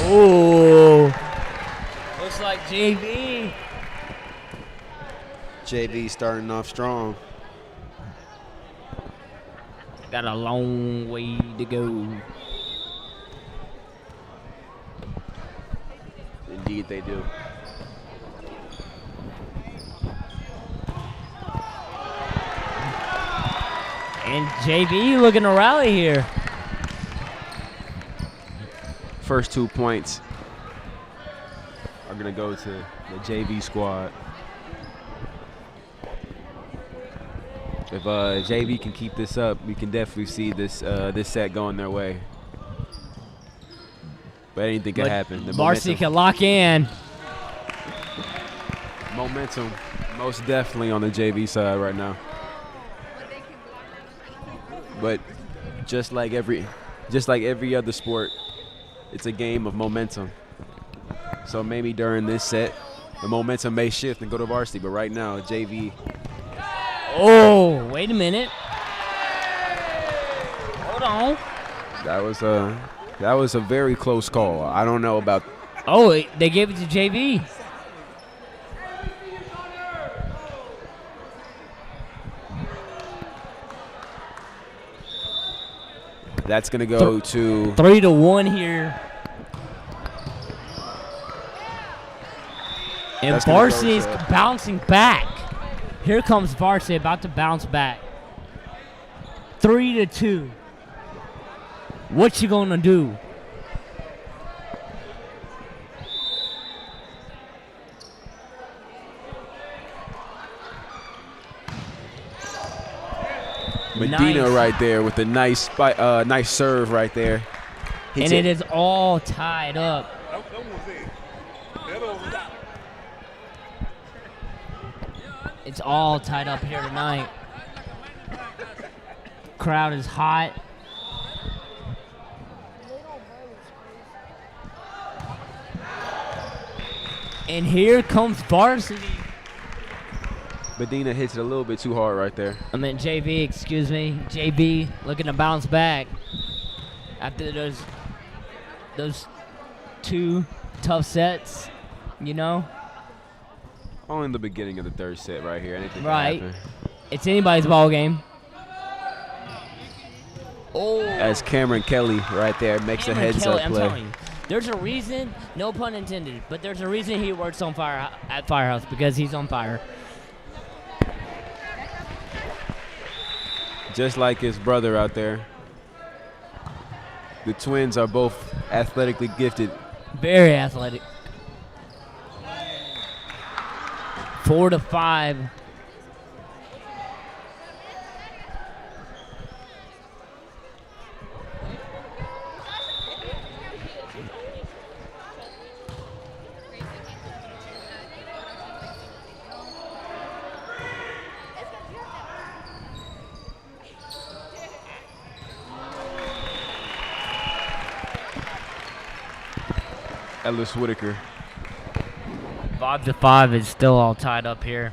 [SPEAKER 2] Ooh. Looks like JV.
[SPEAKER 3] JV starting off strong.
[SPEAKER 2] Got a long way to go.
[SPEAKER 3] Indeed they do.
[SPEAKER 2] And JV looking to rally here.
[SPEAKER 3] First 2 points are going to go to the JV squad. If JV can keep this up, we can definitely see this set going their way. But anything can happen. The
[SPEAKER 2] varsity can lock in.
[SPEAKER 3] Momentum most definitely on the JV side right now. But just like every other sport, it's a game of momentum. So maybe during this set, the momentum may shift and go to varsity. But right now, JV.
[SPEAKER 2] Oh, wait a minute. Hold on.
[SPEAKER 3] That was a very close call. I don't know about.
[SPEAKER 2] Oh, they gave it to JV.
[SPEAKER 3] That's going to go to
[SPEAKER 2] 3-1 here. And varsity's bouncing back. Here comes varsity about to bounce back. 3-2. What you gonna do?
[SPEAKER 3] Medina
[SPEAKER 2] Nice.
[SPEAKER 3] right there with a nice serve right there.
[SPEAKER 2] And it is all tied up. It's all tied up here tonight. Crowd is hot. And here comes varsity.
[SPEAKER 3] Medina hits it a little bit too hard right there.
[SPEAKER 2] I mean JV, excuse me. JV looking to bounce back after those 2 tough sets, you know?
[SPEAKER 3] Only in the beginning of the third set right here. Anything
[SPEAKER 2] Right.
[SPEAKER 3] can happen.
[SPEAKER 2] It's anybody's ball game. Oh.
[SPEAKER 3] As Cameron Kelly right there makes
[SPEAKER 2] Cameron
[SPEAKER 3] a heads
[SPEAKER 2] Kelly,
[SPEAKER 3] up
[SPEAKER 2] I'm
[SPEAKER 3] play.
[SPEAKER 2] telling you, there's a reason, no pun intended, but there's a reason he works on fire at Firehouse, because he's on fire.
[SPEAKER 3] Just like his brother out there. The twins are both athletically gifted.
[SPEAKER 2] Very athletic. 4-5.
[SPEAKER 3] Ellis Whitaker.
[SPEAKER 2] 5-5 is still all tied up here.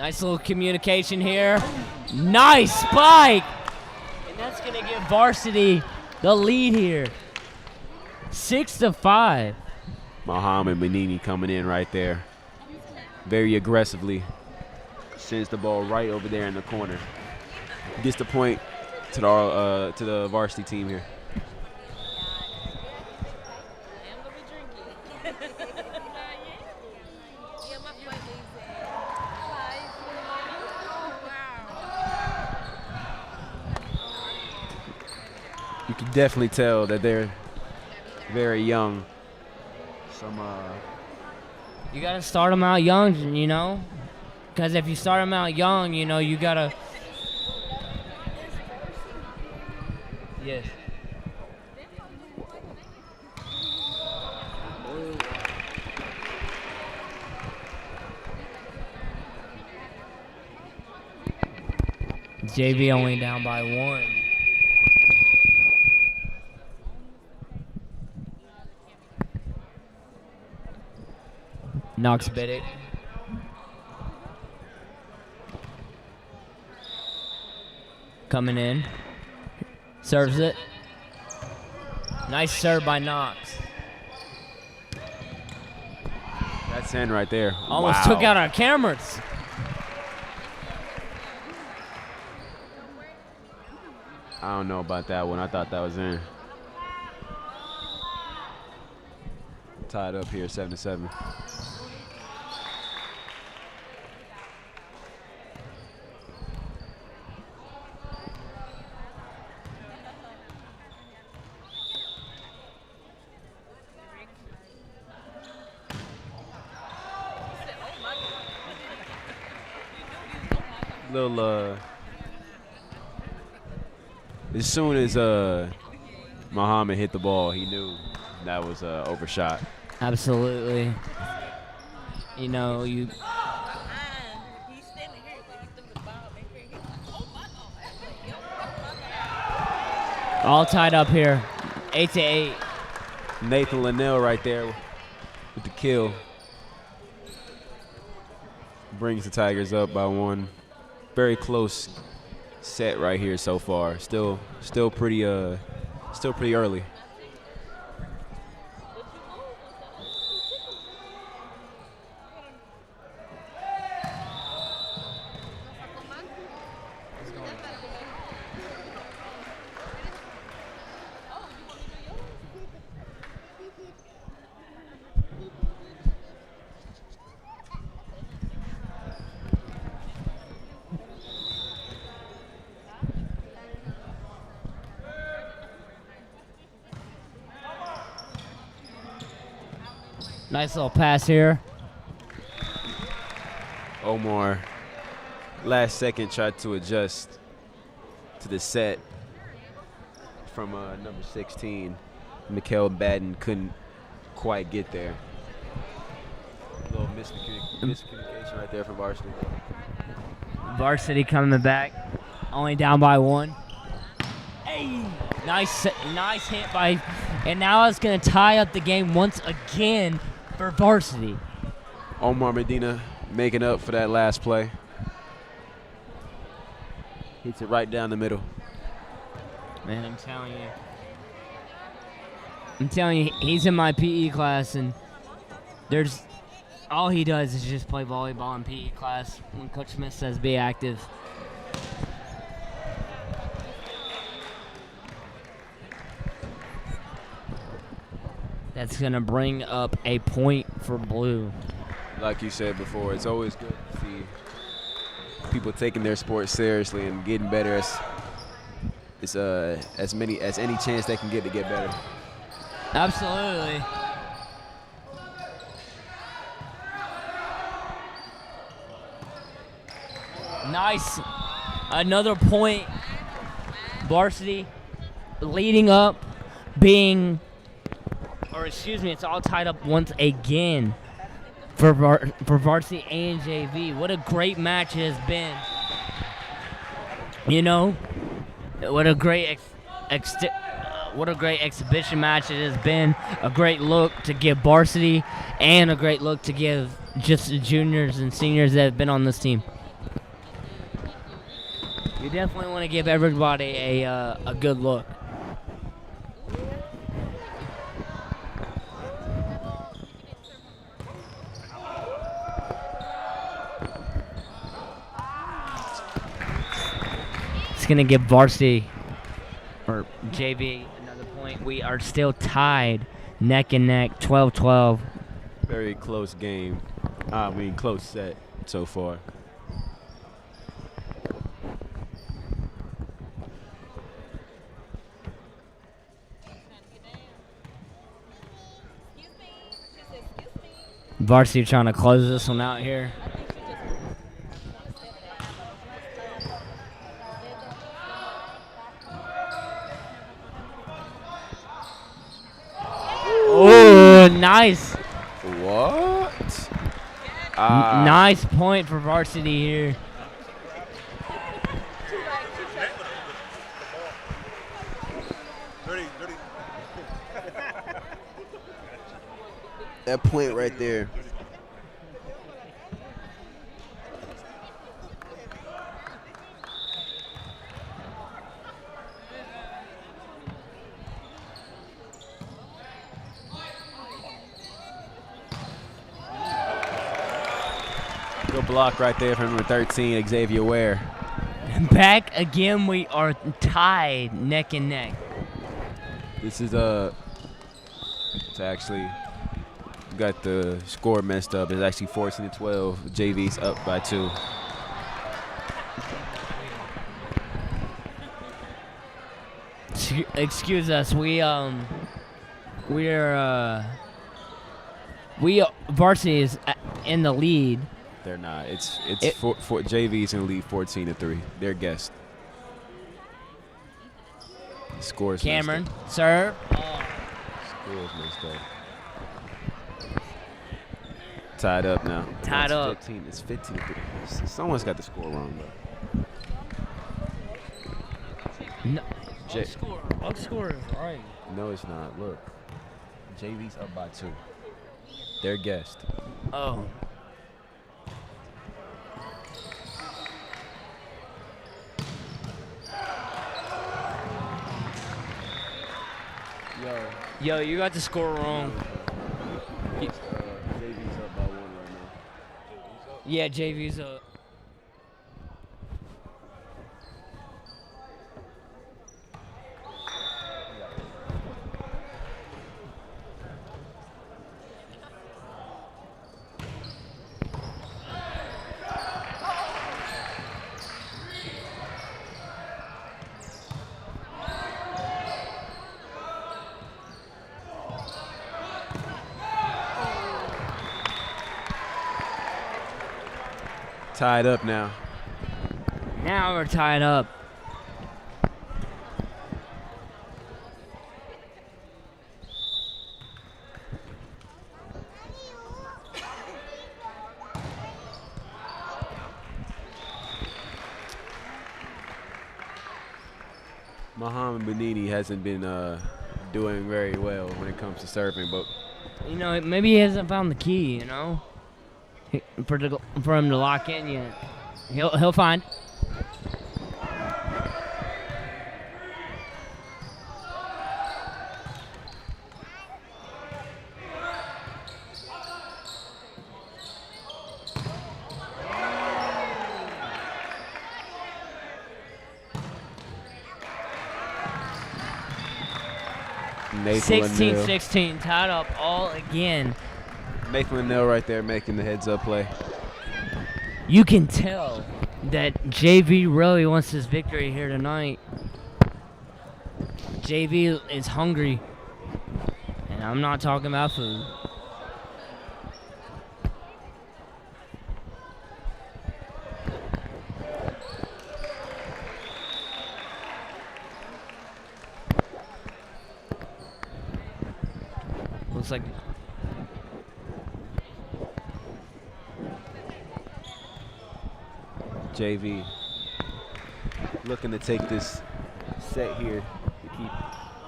[SPEAKER 2] Nice little communication here. Nice spike! And that's going to give varsity the lead here. 6-5.
[SPEAKER 3] Muhammad Manini coming in right there. Very aggressively. Sends the ball right over there in the corner. Gets the point to the varsity team here. You can definitely tell that they're very young.
[SPEAKER 2] You got to start them out young, you know? Because if you start them out young, you know, you got to... Yes. JV only down by 1. Knox Biddick. Coming in. Serves it. Nice serve by Knox.
[SPEAKER 3] That's in right there.
[SPEAKER 2] Almost took out our cameras.
[SPEAKER 3] I don't know about that one. I thought that was in. Tied up here, 7-7. As soon as Muhammad hit the ball, he knew that was overshot.
[SPEAKER 2] Absolutely. You know, you. All tied up here, 8-8.
[SPEAKER 3] Nathan Linnell right there with the kill. Brings the Tigers up by 1. Very close set right here so far. Still pretty early.
[SPEAKER 2] Nice little pass here.
[SPEAKER 3] Omar, last second, tried to adjust to the set from number 16. Mikael Batten couldn't quite get there. A little miscommunication right there for varsity.
[SPEAKER 2] Varsity coming back, only down by 1. Hey, nice hit by, and now it's gonna tie up the game once again for varsity.
[SPEAKER 3] Omar Medina making up for that last play. Hits it right down the middle.
[SPEAKER 2] Man, I'm telling you, he's in my PE class, and all he does is just play volleyball in PE class when Coach Smith says be active. That's going to bring up a point for blue.
[SPEAKER 3] Like you said before, it's always good to see people taking their sport seriously and getting better as any chance they can get to get better.
[SPEAKER 2] Absolutely. Nice. Another point. Varsity leading up, it's all tied up once again for varsity and JV. What a great match it has been. You know, what a great exhibition match it has been. A great look to give varsity and a great look to give just the juniors and seniors that have been on this team. You definitely want to give everybody a good look. It's going to give varsity or JV another point. We are still tied neck and neck, 12-12.
[SPEAKER 3] Very close game. Close set so far.
[SPEAKER 2] Varsity trying to close this one out here. Oh, nice.
[SPEAKER 3] What?
[SPEAKER 2] Nice point for varsity here.
[SPEAKER 3] That point right there. Good block right there from number 13, Xavier Ware.
[SPEAKER 2] Back again, we are tied neck and neck.
[SPEAKER 3] This is it's actually got the score messed up. It's actually 14-12. JV's up by 2.
[SPEAKER 2] Excuse us, varsity is in the lead.
[SPEAKER 3] They're not. It's JV's in the lead 14-3. They're guessed. Scores.
[SPEAKER 2] Cameron, serve.
[SPEAKER 3] Scores messed up. Tied up now.
[SPEAKER 2] Tied up.
[SPEAKER 3] It's 15-3. Someone's got the score wrong, though.
[SPEAKER 2] No. Our score is right.
[SPEAKER 3] No, it's not. Look. JV's up by 2. They're guessed.
[SPEAKER 2] Oh. Yo, you got the score wrong.
[SPEAKER 3] JV's up by 1 right now.
[SPEAKER 2] Yeah, JV's up.
[SPEAKER 3] Tied up now.
[SPEAKER 2] Now we're tied up.
[SPEAKER 3] Muhammad Benini hasn't been doing very well when it comes to serving, but
[SPEAKER 2] You know, maybe he hasn't found the key, you know, for him to lock in yet. He'll find.
[SPEAKER 3] Nathan
[SPEAKER 2] 16-16, tied up all again.
[SPEAKER 3] Nathan Linnell right there making the heads-up play.
[SPEAKER 2] You can tell that JV really wants this victory here tonight. JV is hungry, and I'm not talking about food. Looks like
[SPEAKER 3] JV looking to take this set here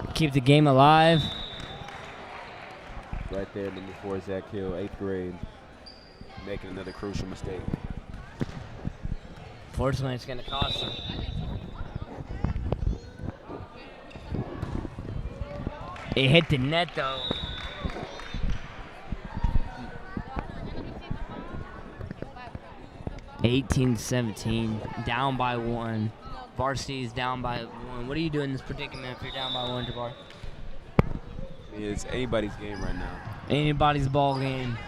[SPEAKER 3] to
[SPEAKER 2] keep the game alive.
[SPEAKER 3] Right there, number 4, Zach Hill, 8th grade, making another crucial mistake.
[SPEAKER 2] Fortunately, it's going to cost him. It hit the net though. (18-17), down by 1. Varsity is down by 1. What do you do in this predicament if you're down by 1, Jabbar?
[SPEAKER 3] It's anybody's game right now.
[SPEAKER 2] Anybody's ball game.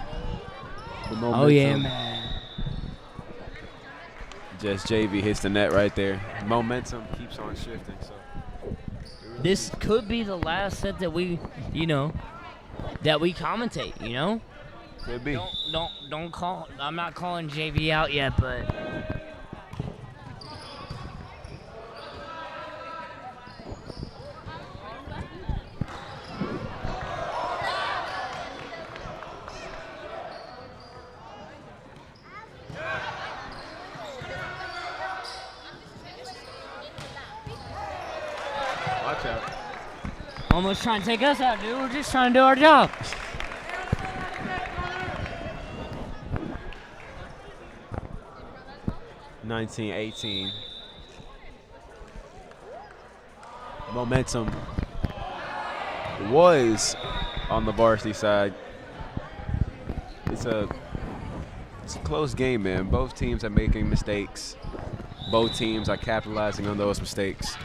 [SPEAKER 3] The
[SPEAKER 2] Oh yeah,
[SPEAKER 3] momentum.
[SPEAKER 2] man.
[SPEAKER 3] Just JV hits the net right there. Momentum keeps on shifting. So
[SPEAKER 2] This could be the last set that we, that we commentate.
[SPEAKER 3] could be.
[SPEAKER 2] Don't call. I'm not calling JV out yet, but
[SPEAKER 3] Watch out.
[SPEAKER 2] almost trying to take us out, dude. We're just trying to do our job.
[SPEAKER 3] (19-18). Momentum was on the varsity side. It's a close game, man. Both teams are making mistakes. Both teams are capitalizing on those mistakes.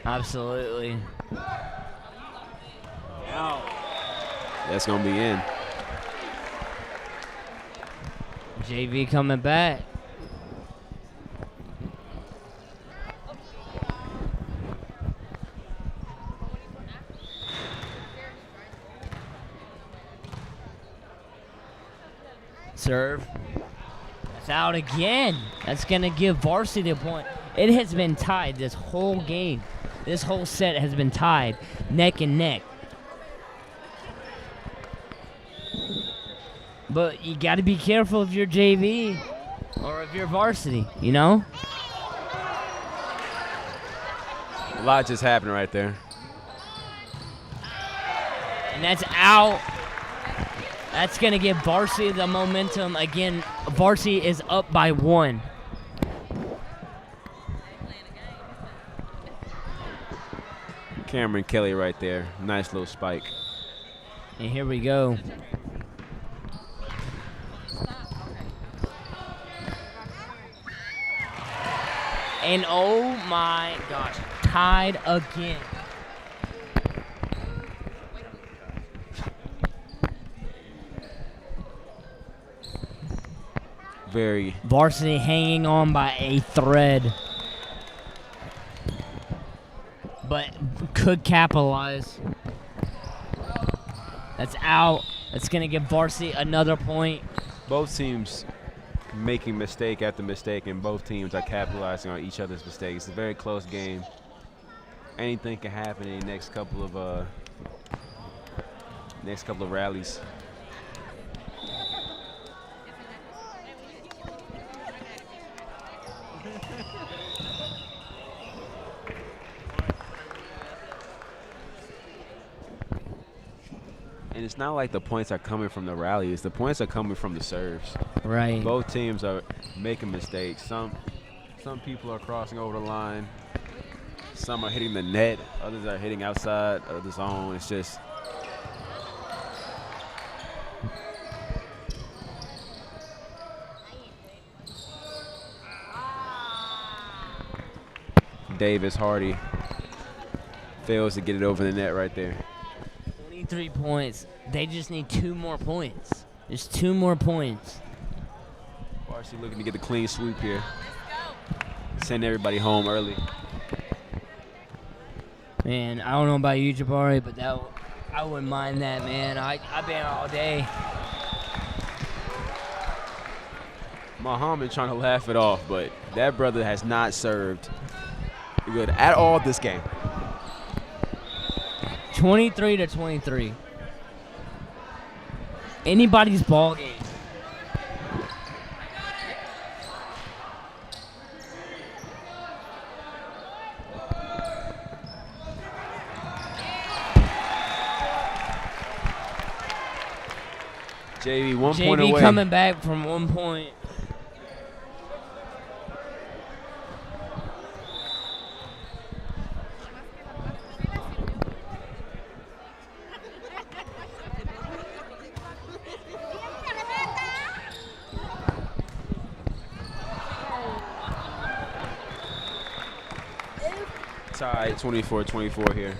[SPEAKER 2] Absolutely.
[SPEAKER 3] That's gonna be in.
[SPEAKER 2] JV coming back. Serve. That's out again. That's going to give Varsity a point. It has been tied this whole game. This whole set has been tied neck and neck. But you got to be careful if you're JV or if you're Varsity,
[SPEAKER 3] A lot just happened right there.
[SPEAKER 2] And that's out. That's going to give Varsity the momentum. Again, Varsity is up by 1.
[SPEAKER 3] Cameron Kelly right there. Nice little spike.
[SPEAKER 2] And here we go. And oh my gosh, tied again.
[SPEAKER 3] Very.
[SPEAKER 2] Varsity hanging on by a thread. But could capitalize. That's out. That's going to give Varsity another point.
[SPEAKER 3] Both teams making mistake after mistake, and both teams are capitalizing on each other's mistakes. It's a very close game. Anything can happen in the next couple of rallies. And it's not like the points are coming from the rallies. The points are coming from the serves.
[SPEAKER 2] Right.
[SPEAKER 3] Both teams are making mistakes. Some people are crossing over the line. Some are hitting the net. Others are hitting outside of the zone. It's just Davis Hardy fails to get it over the net right there.
[SPEAKER 2] 23 points. They just need 2 more points. There's 2 more points.
[SPEAKER 3] Varsity looking to get the clean sweep here. Send everybody home early.
[SPEAKER 2] Man, I don't know about you, Jabari, but I wouldn't mind that, man. I've been all day.
[SPEAKER 3] Muhammad trying to laugh it off, but that brother has not served good at all this game.
[SPEAKER 2] 23-23. Anybody's ball game.
[SPEAKER 3] JV 1 point
[SPEAKER 2] JV
[SPEAKER 3] away.
[SPEAKER 2] coming back from 1 point.
[SPEAKER 3] Tied 24-24 here.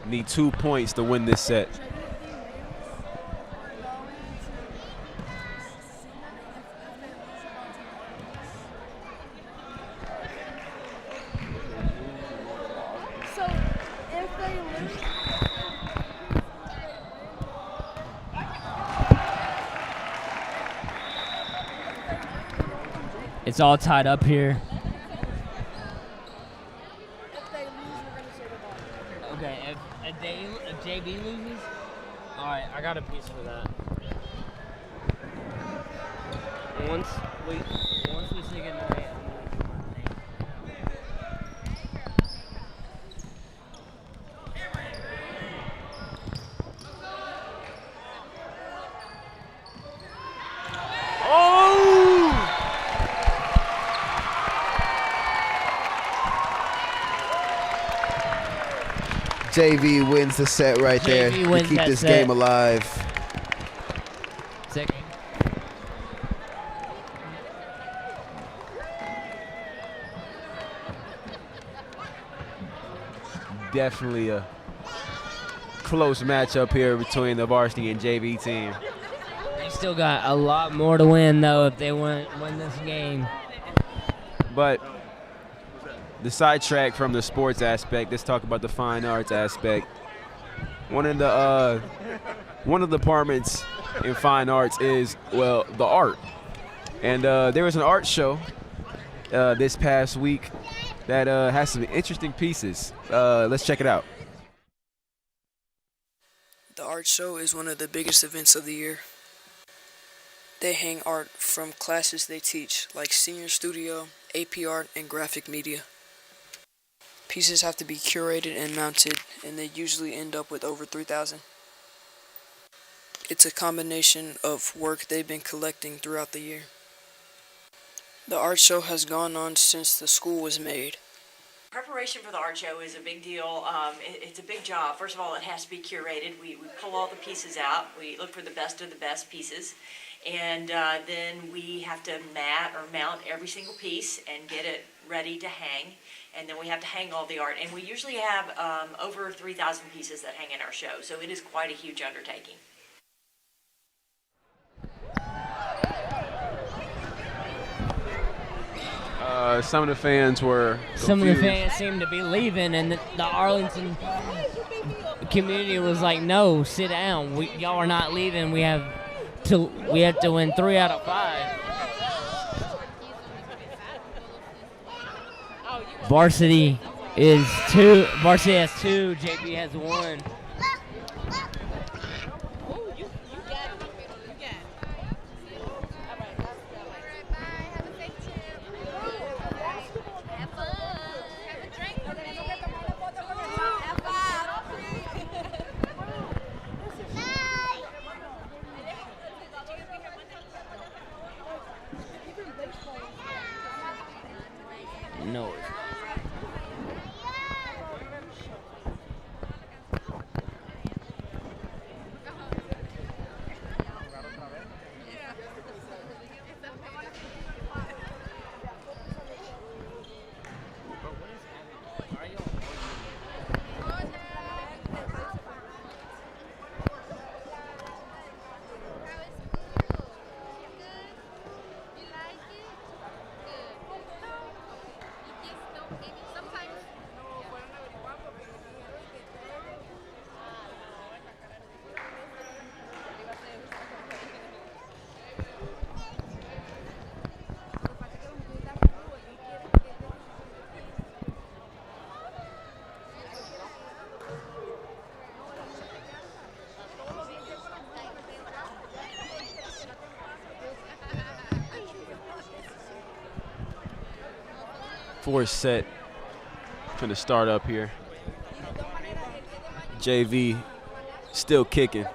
[SPEAKER 3] Need 2 points to win this set.
[SPEAKER 4] So if they lose,
[SPEAKER 2] It's all tied up here.
[SPEAKER 4] if they lose, we're gonna say the ball.
[SPEAKER 2] Okay, if JB loses, all right, I got a piece for that. Once we say goodnight, I'm gonna do my thing.
[SPEAKER 3] Oh!
[SPEAKER 9] JV wins the set right there
[SPEAKER 2] JV
[SPEAKER 9] to
[SPEAKER 2] wins
[SPEAKER 9] keep
[SPEAKER 2] that
[SPEAKER 9] this
[SPEAKER 2] set.
[SPEAKER 9] game alive.
[SPEAKER 2] Second.
[SPEAKER 3] Definitely a close matchup here between the varsity and JV team.
[SPEAKER 2] They still got a lot more to win, though, if they win this game.
[SPEAKER 3] But the sidetrack from the sports aspect, let's talk about the fine arts aspect. One of the departments in fine arts is, well, the art. And there was an art show this past week that has some interesting pieces. Let's check it out.
[SPEAKER 10] The art show is one of the biggest events of the year. They hang art from classes they teach, like senior studio, AP art, and graphic media. Pieces have to be curated and mounted, and they usually end up with over 3,000. It's a combination of work they've been collecting throughout the year. The art show has gone on since the school was made.
[SPEAKER 11] Preparation for the art show is a big deal. It's a big job. First of all, it has to be curated. We pull all the pieces out. We look for the best of the best pieces. And then we have to mount every single piece and get it ready to hang. And then we have to hang all the art. And we usually have over 3,000 pieces that hang in our show. So it is quite a huge undertaking.
[SPEAKER 3] Some of the fans were
[SPEAKER 2] Some of the
[SPEAKER 3] confused.
[SPEAKER 2] fans seemed to be leaving, and the Arlington community was like, "No, sit down. Y'all are not leaving. We have to win 3 out of 5." Varsity is 2. Varsity has 2. JP has 1. No.
[SPEAKER 3] Fourth set going to start up here. JV still kicking.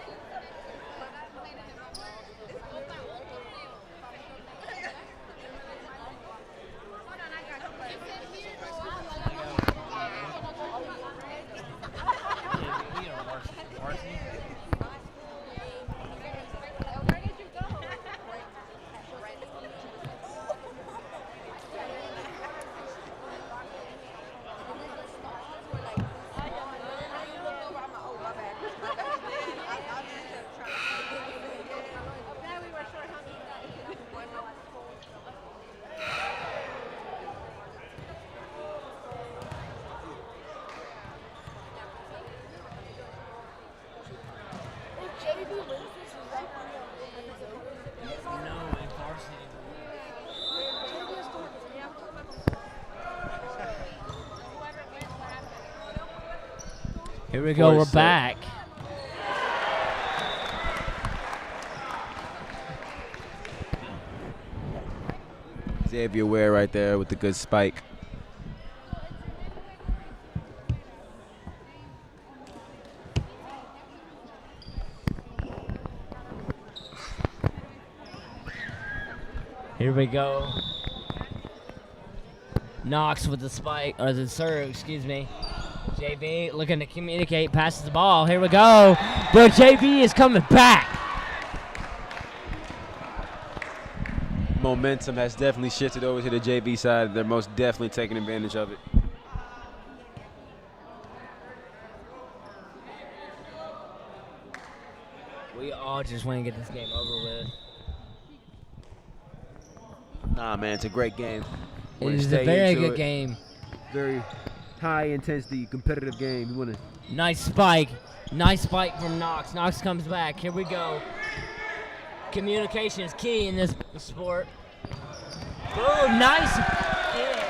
[SPEAKER 2] Here we go. We're back.
[SPEAKER 3] Xavier Ware right there with the good spike.
[SPEAKER 2] Here we go. Knox with the spike, or the serve, excuse me. JB looking to communicate, passes the ball. Here we go. But JB is coming back.
[SPEAKER 3] Momentum has definitely shifted over to the JV side. They're most definitely taking advantage of it.
[SPEAKER 2] We all just want to get this game over with.
[SPEAKER 3] Nah, man, it's a great game.
[SPEAKER 2] It is a very good game.
[SPEAKER 3] Very high intensity, competitive game. You want to.
[SPEAKER 2] Nice spike. Nice spike from Knox. Knox comes back. Here we go. Communication is key in this sport. Oh, nice hit.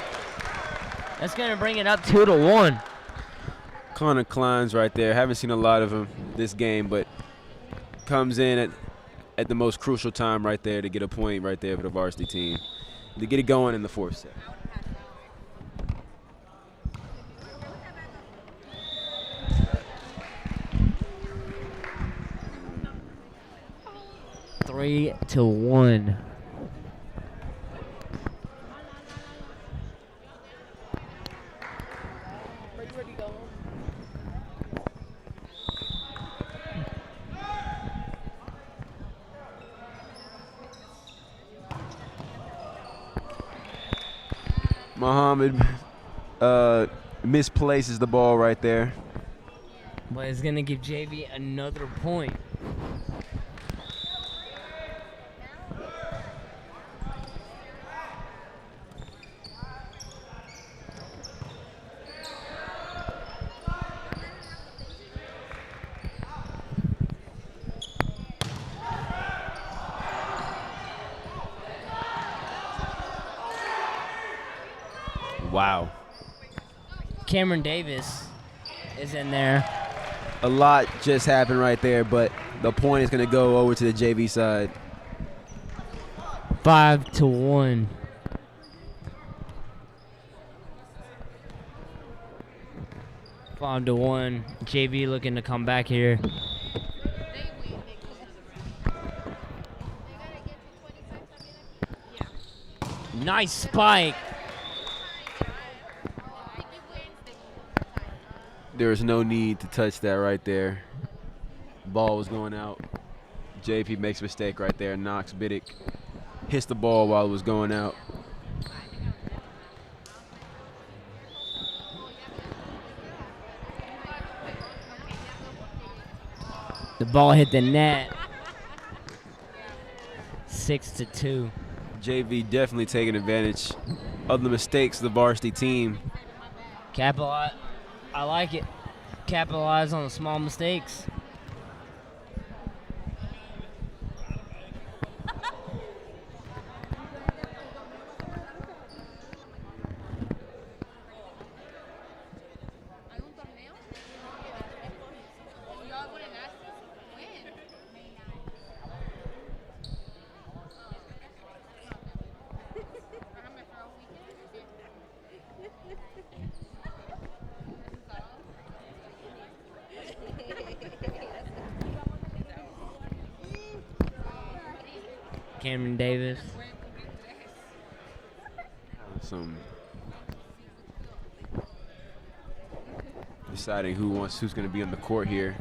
[SPEAKER 2] That's going to bring it up 2-1.
[SPEAKER 3] Connor Klein's right there. Haven't seen a lot of him this game, but comes in at the most crucial time right there to get a point right there for the varsity team. To get it going in the fourth set.
[SPEAKER 2] Three to 1.
[SPEAKER 3] Muhammad misplaces the ball right there.
[SPEAKER 2] But it's going to give JV another point.
[SPEAKER 3] Wow.
[SPEAKER 2] Cameron Davis is in there.
[SPEAKER 3] A lot just happened right there, but the point is going to go over to the JV side.
[SPEAKER 2] 5-1. To 1. JV looking to come back here. Nice spike.
[SPEAKER 3] There's no need to touch that right there. Ball was going out. JP makes a mistake right there. Knox Biddick hits the ball while it was going out.
[SPEAKER 2] The ball hit the net. 6-2.
[SPEAKER 3] JV definitely taking advantage of the mistakes of the varsity team.
[SPEAKER 2] Capitalize. I like it. Capitalize on the small mistakes. Cameron Davis.
[SPEAKER 3] Deciding who's going to be on the court here.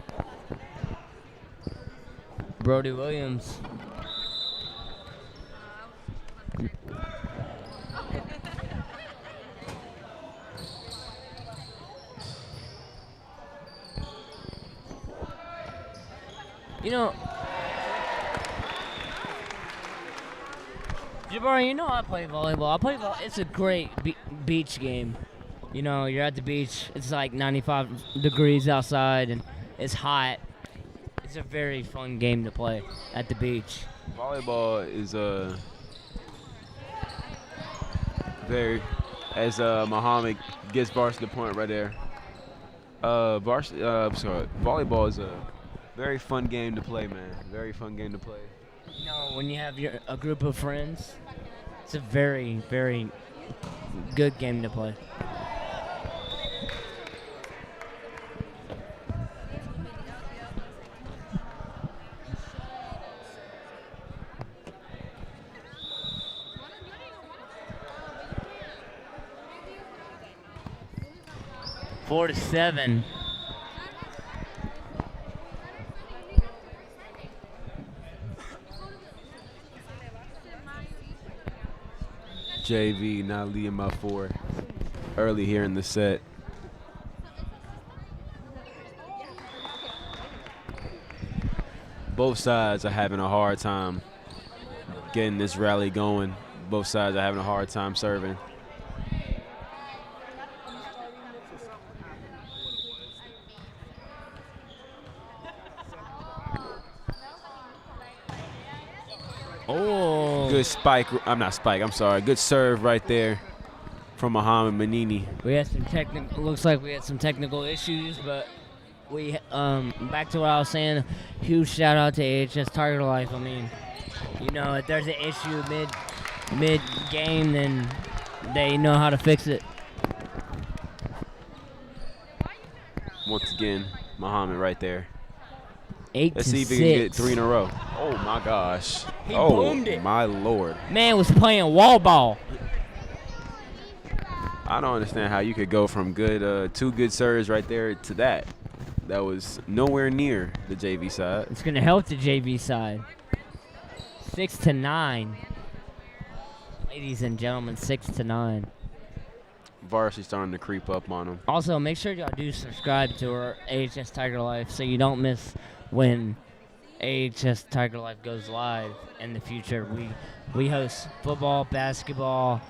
[SPEAKER 2] Brody Williams. You know, Jabari, you know I play volleyball. It's a great beach game. You know, you're at the beach. It's like 95 degrees outside, and it's hot. It's a very fun game to play at the beach.
[SPEAKER 3] Volleyball is very, as Muhammad gets varsity point right there. Volleyball is a very fun game to play, man. Very fun game to play.
[SPEAKER 2] You know, when you have a group of friends, it's a very, very good game to play. Four to 7.
[SPEAKER 3] JV now leading by 4 early here in the set. Both sides are having a hard time getting this rally going. Both sides are having a hard time serving.
[SPEAKER 2] Oh.
[SPEAKER 3] Good spike. I'm sorry. Good serve right there from Muhammad Manini.
[SPEAKER 2] We had some looks like we had some technical issues, but we back to what I was saying. Huge shout out to AHS Tiger Life. I mean, you know, if there's an issue mid game, then they know how to fix it.
[SPEAKER 3] Once again, Muhammad right there.
[SPEAKER 2] 8
[SPEAKER 3] Let's
[SPEAKER 2] to
[SPEAKER 3] see if
[SPEAKER 2] 6.
[SPEAKER 3] he can get 3 in a row. Oh my gosh.
[SPEAKER 2] He
[SPEAKER 3] Oh
[SPEAKER 2] boomed it.
[SPEAKER 3] my lord.
[SPEAKER 2] Man was playing wall ball.
[SPEAKER 3] I don't understand how you could go from good 2 good serves right there to that. That was nowhere near the JV side.
[SPEAKER 2] It's gonna help the JV side. 6 to 9. Ladies and gentlemen, 6 to 9.
[SPEAKER 3] Varsity starting to creep up on them.
[SPEAKER 2] Also, make sure y'all do subscribe to our AHS Tiger Life so you don't miss when AHS Tiger Life goes live in the future. We host football, basketball,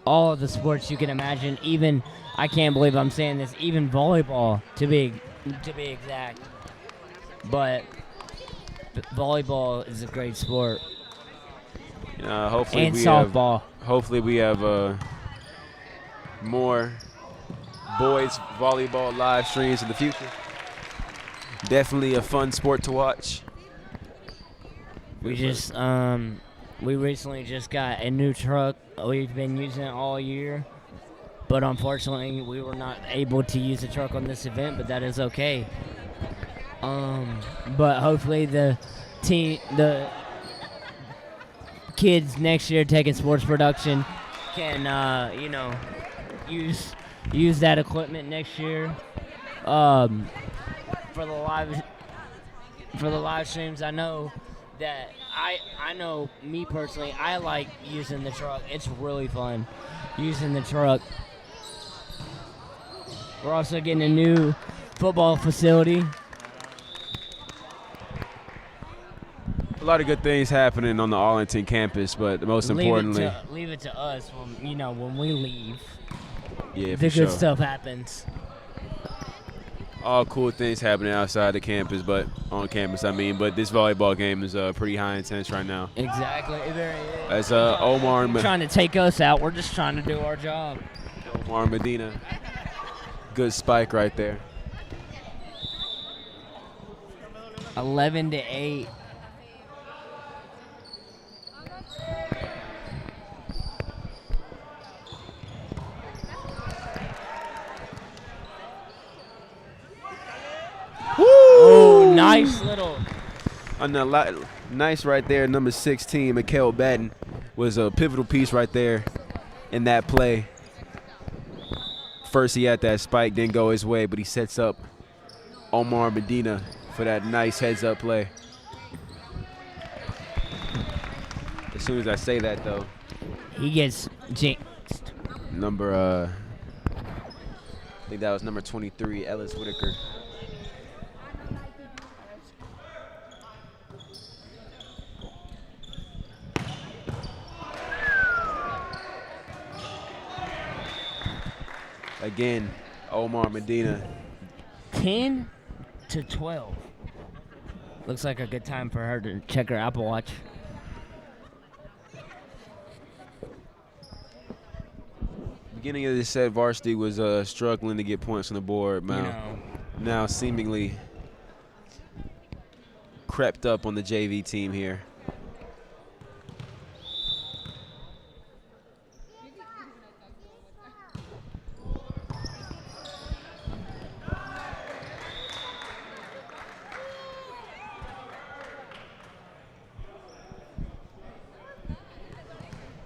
[SPEAKER 2] all of the sports you can imagine. Even, I can't believe I'm saying this, even volleyball to be exact. But volleyball is a great sport.
[SPEAKER 3] Hopefully
[SPEAKER 2] and
[SPEAKER 3] we
[SPEAKER 2] softball.
[SPEAKER 3] Hopefully we have more boys volleyball live streams in the future. Definitely a fun sport to watch.
[SPEAKER 2] We recently just got a new truck. We've been using it all year, but unfortunately we were not able to use the truck on this event, but that is okay. But hopefully the kids next year taking sports production can use that equipment next year. For the live streams, I know that I know me personally, I like using the truck. It's really fun using the truck. We're also getting a new football facility.
[SPEAKER 3] A lot of good things happening on the Arlington campus, but most importantly,
[SPEAKER 2] leave it to us when we leave.
[SPEAKER 3] Yeah,
[SPEAKER 2] the
[SPEAKER 3] for sure.
[SPEAKER 2] good stuff happens.
[SPEAKER 3] All cool things happening outside the campus, but on campus, but this volleyball game is pretty high intense right now.
[SPEAKER 2] Exactly.
[SPEAKER 3] As Omar
[SPEAKER 2] trying to take us out, we're just trying to do our job.
[SPEAKER 3] Omar Medina, good spike right there.
[SPEAKER 2] 11 to 8. Oh, nice little.
[SPEAKER 3] Nice right there, number 16, Mikael Batten, was a pivotal piece right there in that play. First he had that spike, didn't go his way, but he sets up Omar Medina for that nice heads-up play. As soon as I say that, though,
[SPEAKER 2] he gets jinxed.
[SPEAKER 3] I think that was number 23, Ellis Whitaker. Again, Omar Medina.
[SPEAKER 2] 10 to 12. Looks like a good time for her to check her Apple Watch.
[SPEAKER 3] Beginning of the set, Varsity was struggling to get points on the board. Man. now seemingly crept up on the JV team here.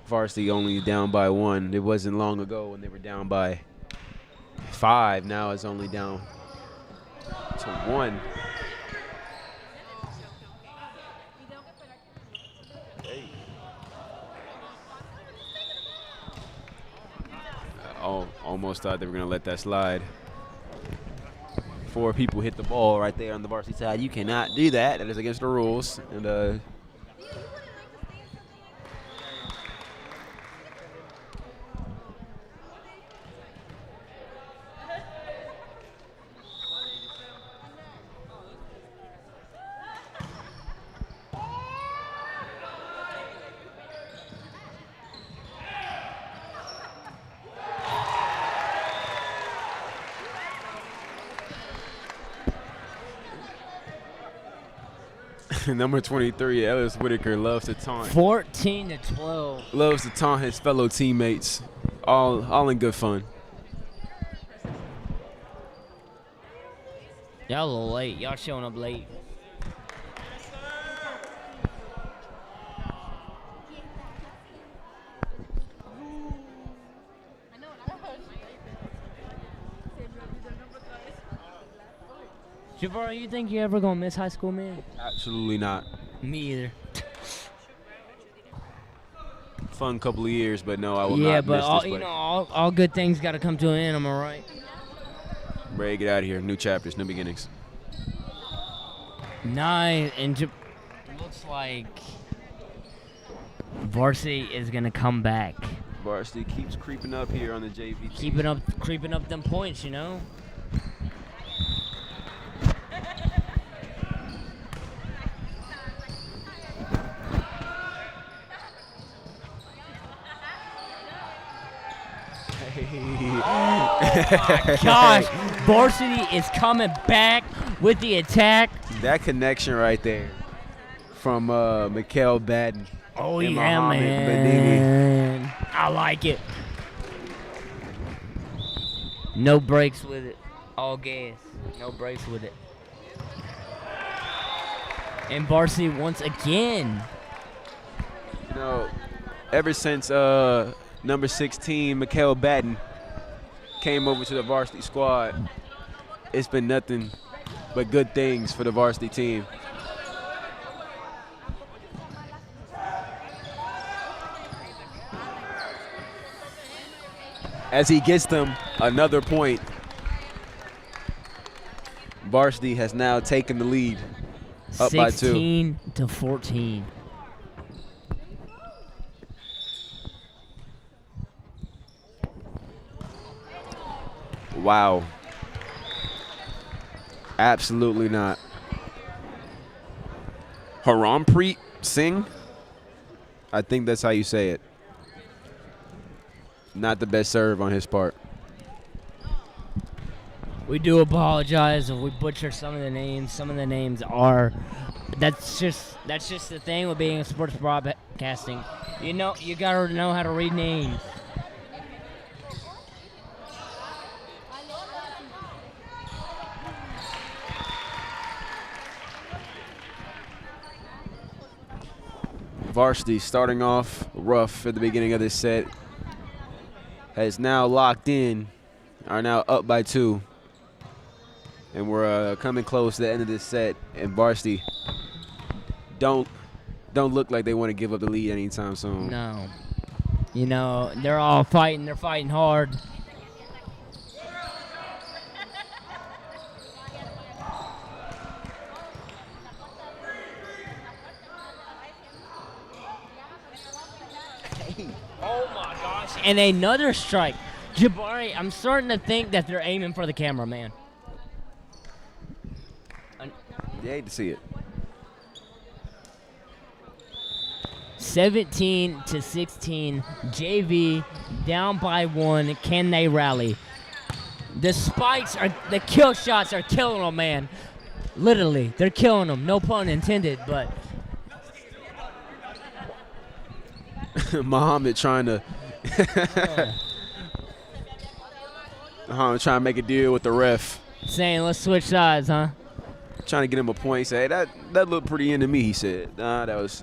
[SPEAKER 3] Varsity only down by 1. It wasn't long ago when they were down by 5. Now it's only down to 1. Almost thought they were going to let that slide. 4 people hit the ball right there on the varsity side. You cannot do that. That is against the rules. And number 23, Ellis Whitaker, loves to taunt.
[SPEAKER 2] 14-12.
[SPEAKER 3] Loves to taunt his fellow teammates. All in good fun.
[SPEAKER 2] Y'all a little late. Y'all showing up late. Jabari, you think you ever gonna miss high school, man?
[SPEAKER 3] Absolutely not.
[SPEAKER 2] Me either.
[SPEAKER 3] Fun couple of years, but no, I will
[SPEAKER 2] yeah,
[SPEAKER 3] not
[SPEAKER 2] but
[SPEAKER 3] miss
[SPEAKER 2] all,
[SPEAKER 3] this
[SPEAKER 2] you
[SPEAKER 3] place.
[SPEAKER 2] know, all good things got to come to an end. Am I right?
[SPEAKER 3] Ready to get out of here. New chapters, new beginnings.
[SPEAKER 2] 9 and looks like Varsity is gonna come back.
[SPEAKER 3] Varsity keeps creeping up here on the JV team.
[SPEAKER 2] Creeping up them points, you know. Oh my gosh, Varsity is coming back with the attack.
[SPEAKER 3] That connection right there from Mikael Baden.
[SPEAKER 2] Oh
[SPEAKER 3] and
[SPEAKER 2] yeah,
[SPEAKER 3] Mohammed
[SPEAKER 2] man. I like it. No breaks with it. All gas. No breaks with it. And Varsity once again.
[SPEAKER 3] You know, ever since number 16, Mikael Batten, came over to the varsity squad, it's been nothing but good things for the varsity team. As he gets them another point, varsity has now taken the lead, up by 2.
[SPEAKER 2] 16-14.
[SPEAKER 3] Wow. Absolutely not. Harampreet Singh? I think that's how you say it. Not the best serve on his part.
[SPEAKER 2] We do apologize if we butcher some of the names. Some of the names are. That's just the thing with being a sports broadcasting. You know, you gotta know how to read names.
[SPEAKER 3] Varsity starting off rough at the beginning of this set. Has now locked in, are now up by 2. And we're coming close to the end of this set. And Varsity don't look like they want to give up the lead anytime soon.
[SPEAKER 2] No. You know, they're all fighting. They're fighting hard. Oh my gosh. And another strike. Jabari, I'm starting to think that they're aiming for the camera, man.
[SPEAKER 3] You hate to see it.
[SPEAKER 2] 17-16, JV down by 1. Can they rally? The spikes the kill shots are killing them, man. Literally, they're killing them. No pun intended, but.
[SPEAKER 3] Muhammad trying to Muhammad trying to make a deal with the ref.
[SPEAKER 2] Saying, let's switch sides, huh?
[SPEAKER 3] Trying to get him a point. He said, hey, that looked pretty into me, he said. Nah, that was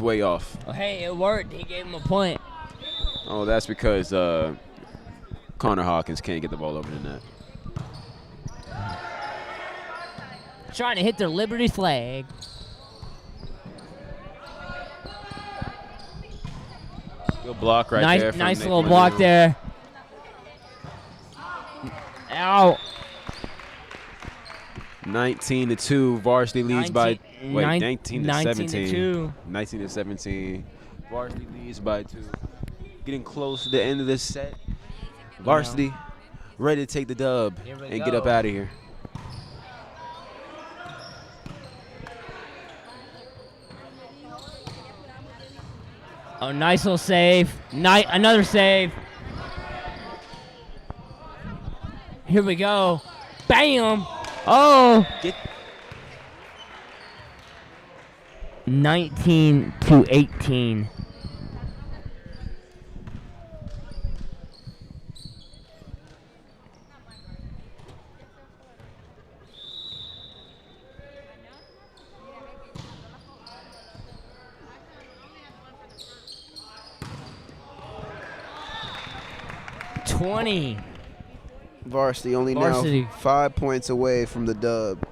[SPEAKER 3] way off.
[SPEAKER 2] Well, hey, it worked. He gave him a point.
[SPEAKER 3] Oh, that's because Connor Hawkins can't get the ball over the net.
[SPEAKER 2] Trying to hit their Liberty flag.
[SPEAKER 3] Good block right there.
[SPEAKER 2] Nice little block there. Ow.
[SPEAKER 3] 19-2. Varsity leads by 19 to
[SPEAKER 2] 17.
[SPEAKER 3] 19 to 17. Varsity leads by 2. Getting close to the end of this set. Varsity ready to take the dub and get up out of here.
[SPEAKER 2] Oh, nice little save. Another save. Here we go. Bam. Oh. 19 to 18.
[SPEAKER 9] Varsity only now 5 points away from the dub.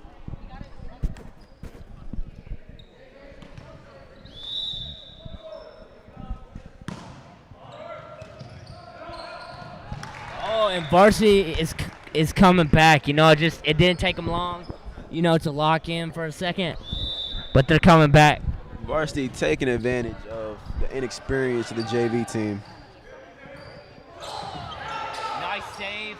[SPEAKER 2] Oh, and Varsity is coming back. You know, it didn't take them long, you know, to lock in for a second, but they're coming back.
[SPEAKER 3] Varsity taking advantage of the inexperience of the JV team.
[SPEAKER 2] Nice save.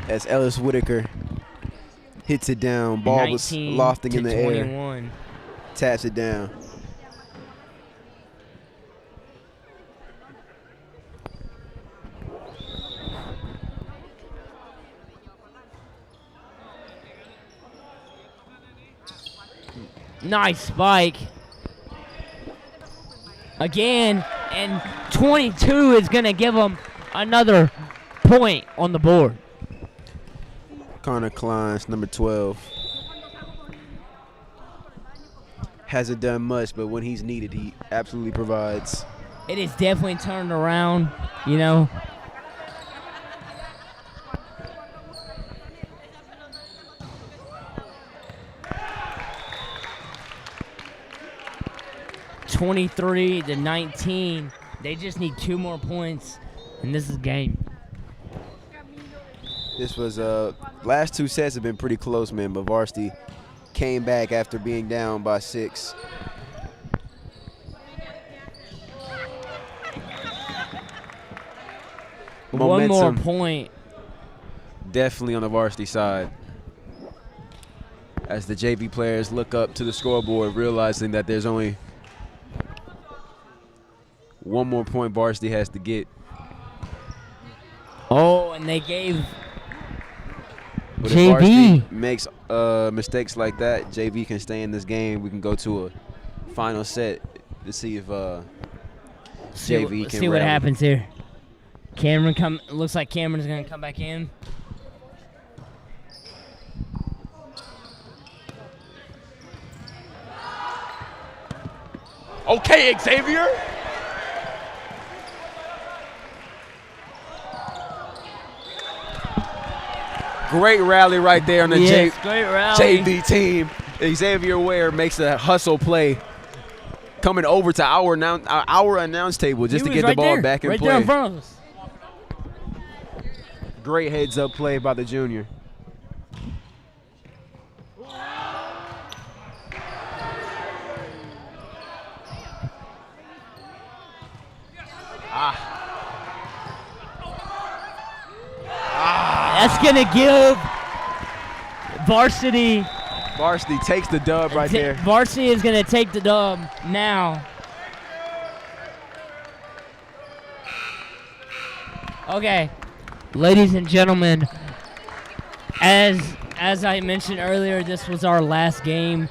[SPEAKER 9] As Ellis Whitaker hits it down, ball was lofting in the
[SPEAKER 2] 21.
[SPEAKER 9] air. Taps it down.
[SPEAKER 2] Nice spike. Again, and 22 is going to give them another point on the board.
[SPEAKER 9] Connor Klein's number 12. Hasn't done much, but when he's needed, he absolutely provides.
[SPEAKER 2] It is definitely turned around, you know. (23 to 19). They just need 2 more points, and this is game.
[SPEAKER 9] This was last 2 sets have been pretty close, man, but Varsity came back after being down by 6.
[SPEAKER 2] One more point.
[SPEAKER 3] Definitely on the Varsity side. As the JV players look up to the scoreboard, realizing that there's only 1 more point Varsity has to get.
[SPEAKER 2] Oh, and they gave
[SPEAKER 3] But
[SPEAKER 2] JV.
[SPEAKER 3] if Varsity makes mistakes like that, JV can stay in this game. We can go to a final set to see if JV can
[SPEAKER 2] see what
[SPEAKER 3] rally.
[SPEAKER 2] happens here. Cameron looks like Cameron's gonna come back in.
[SPEAKER 3] Okay, Xavier. Great rally right there on the
[SPEAKER 2] great rally.
[SPEAKER 3] JV team. Xavier Ware makes a hustle play, coming over to our announce table just to get the ball back in
[SPEAKER 2] right
[SPEAKER 3] play.
[SPEAKER 2] There in front of us.
[SPEAKER 3] Great heads-up play by the junior.
[SPEAKER 2] That's gonna give Varsity.
[SPEAKER 3] Varsity takes the dub right there.
[SPEAKER 2] Varsity is gonna take the dub now. Okay, ladies and gentlemen, as I mentioned earlier, this was our last game.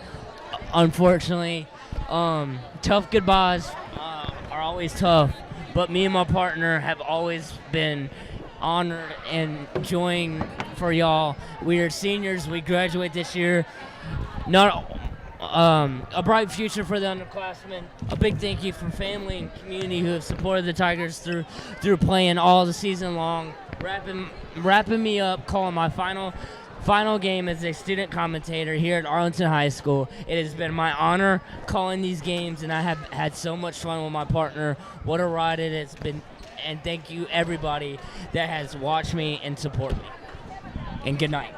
[SPEAKER 2] Unfortunately, tough goodbyes are always tough, but me and my partner have always been honored and enjoying for y'all. We are seniors. We graduate this year. Not a bright future for the underclassmen. A big thank you for family and community who have supported the Tigers through playing all the season long. Wrapping me up, calling my final game as a student commentator here at Arlington High School. It has been my honor calling these games, and I have had so much fun with my partner. What a ride it has been, and thank you everybody that has watched me and support me. And good night.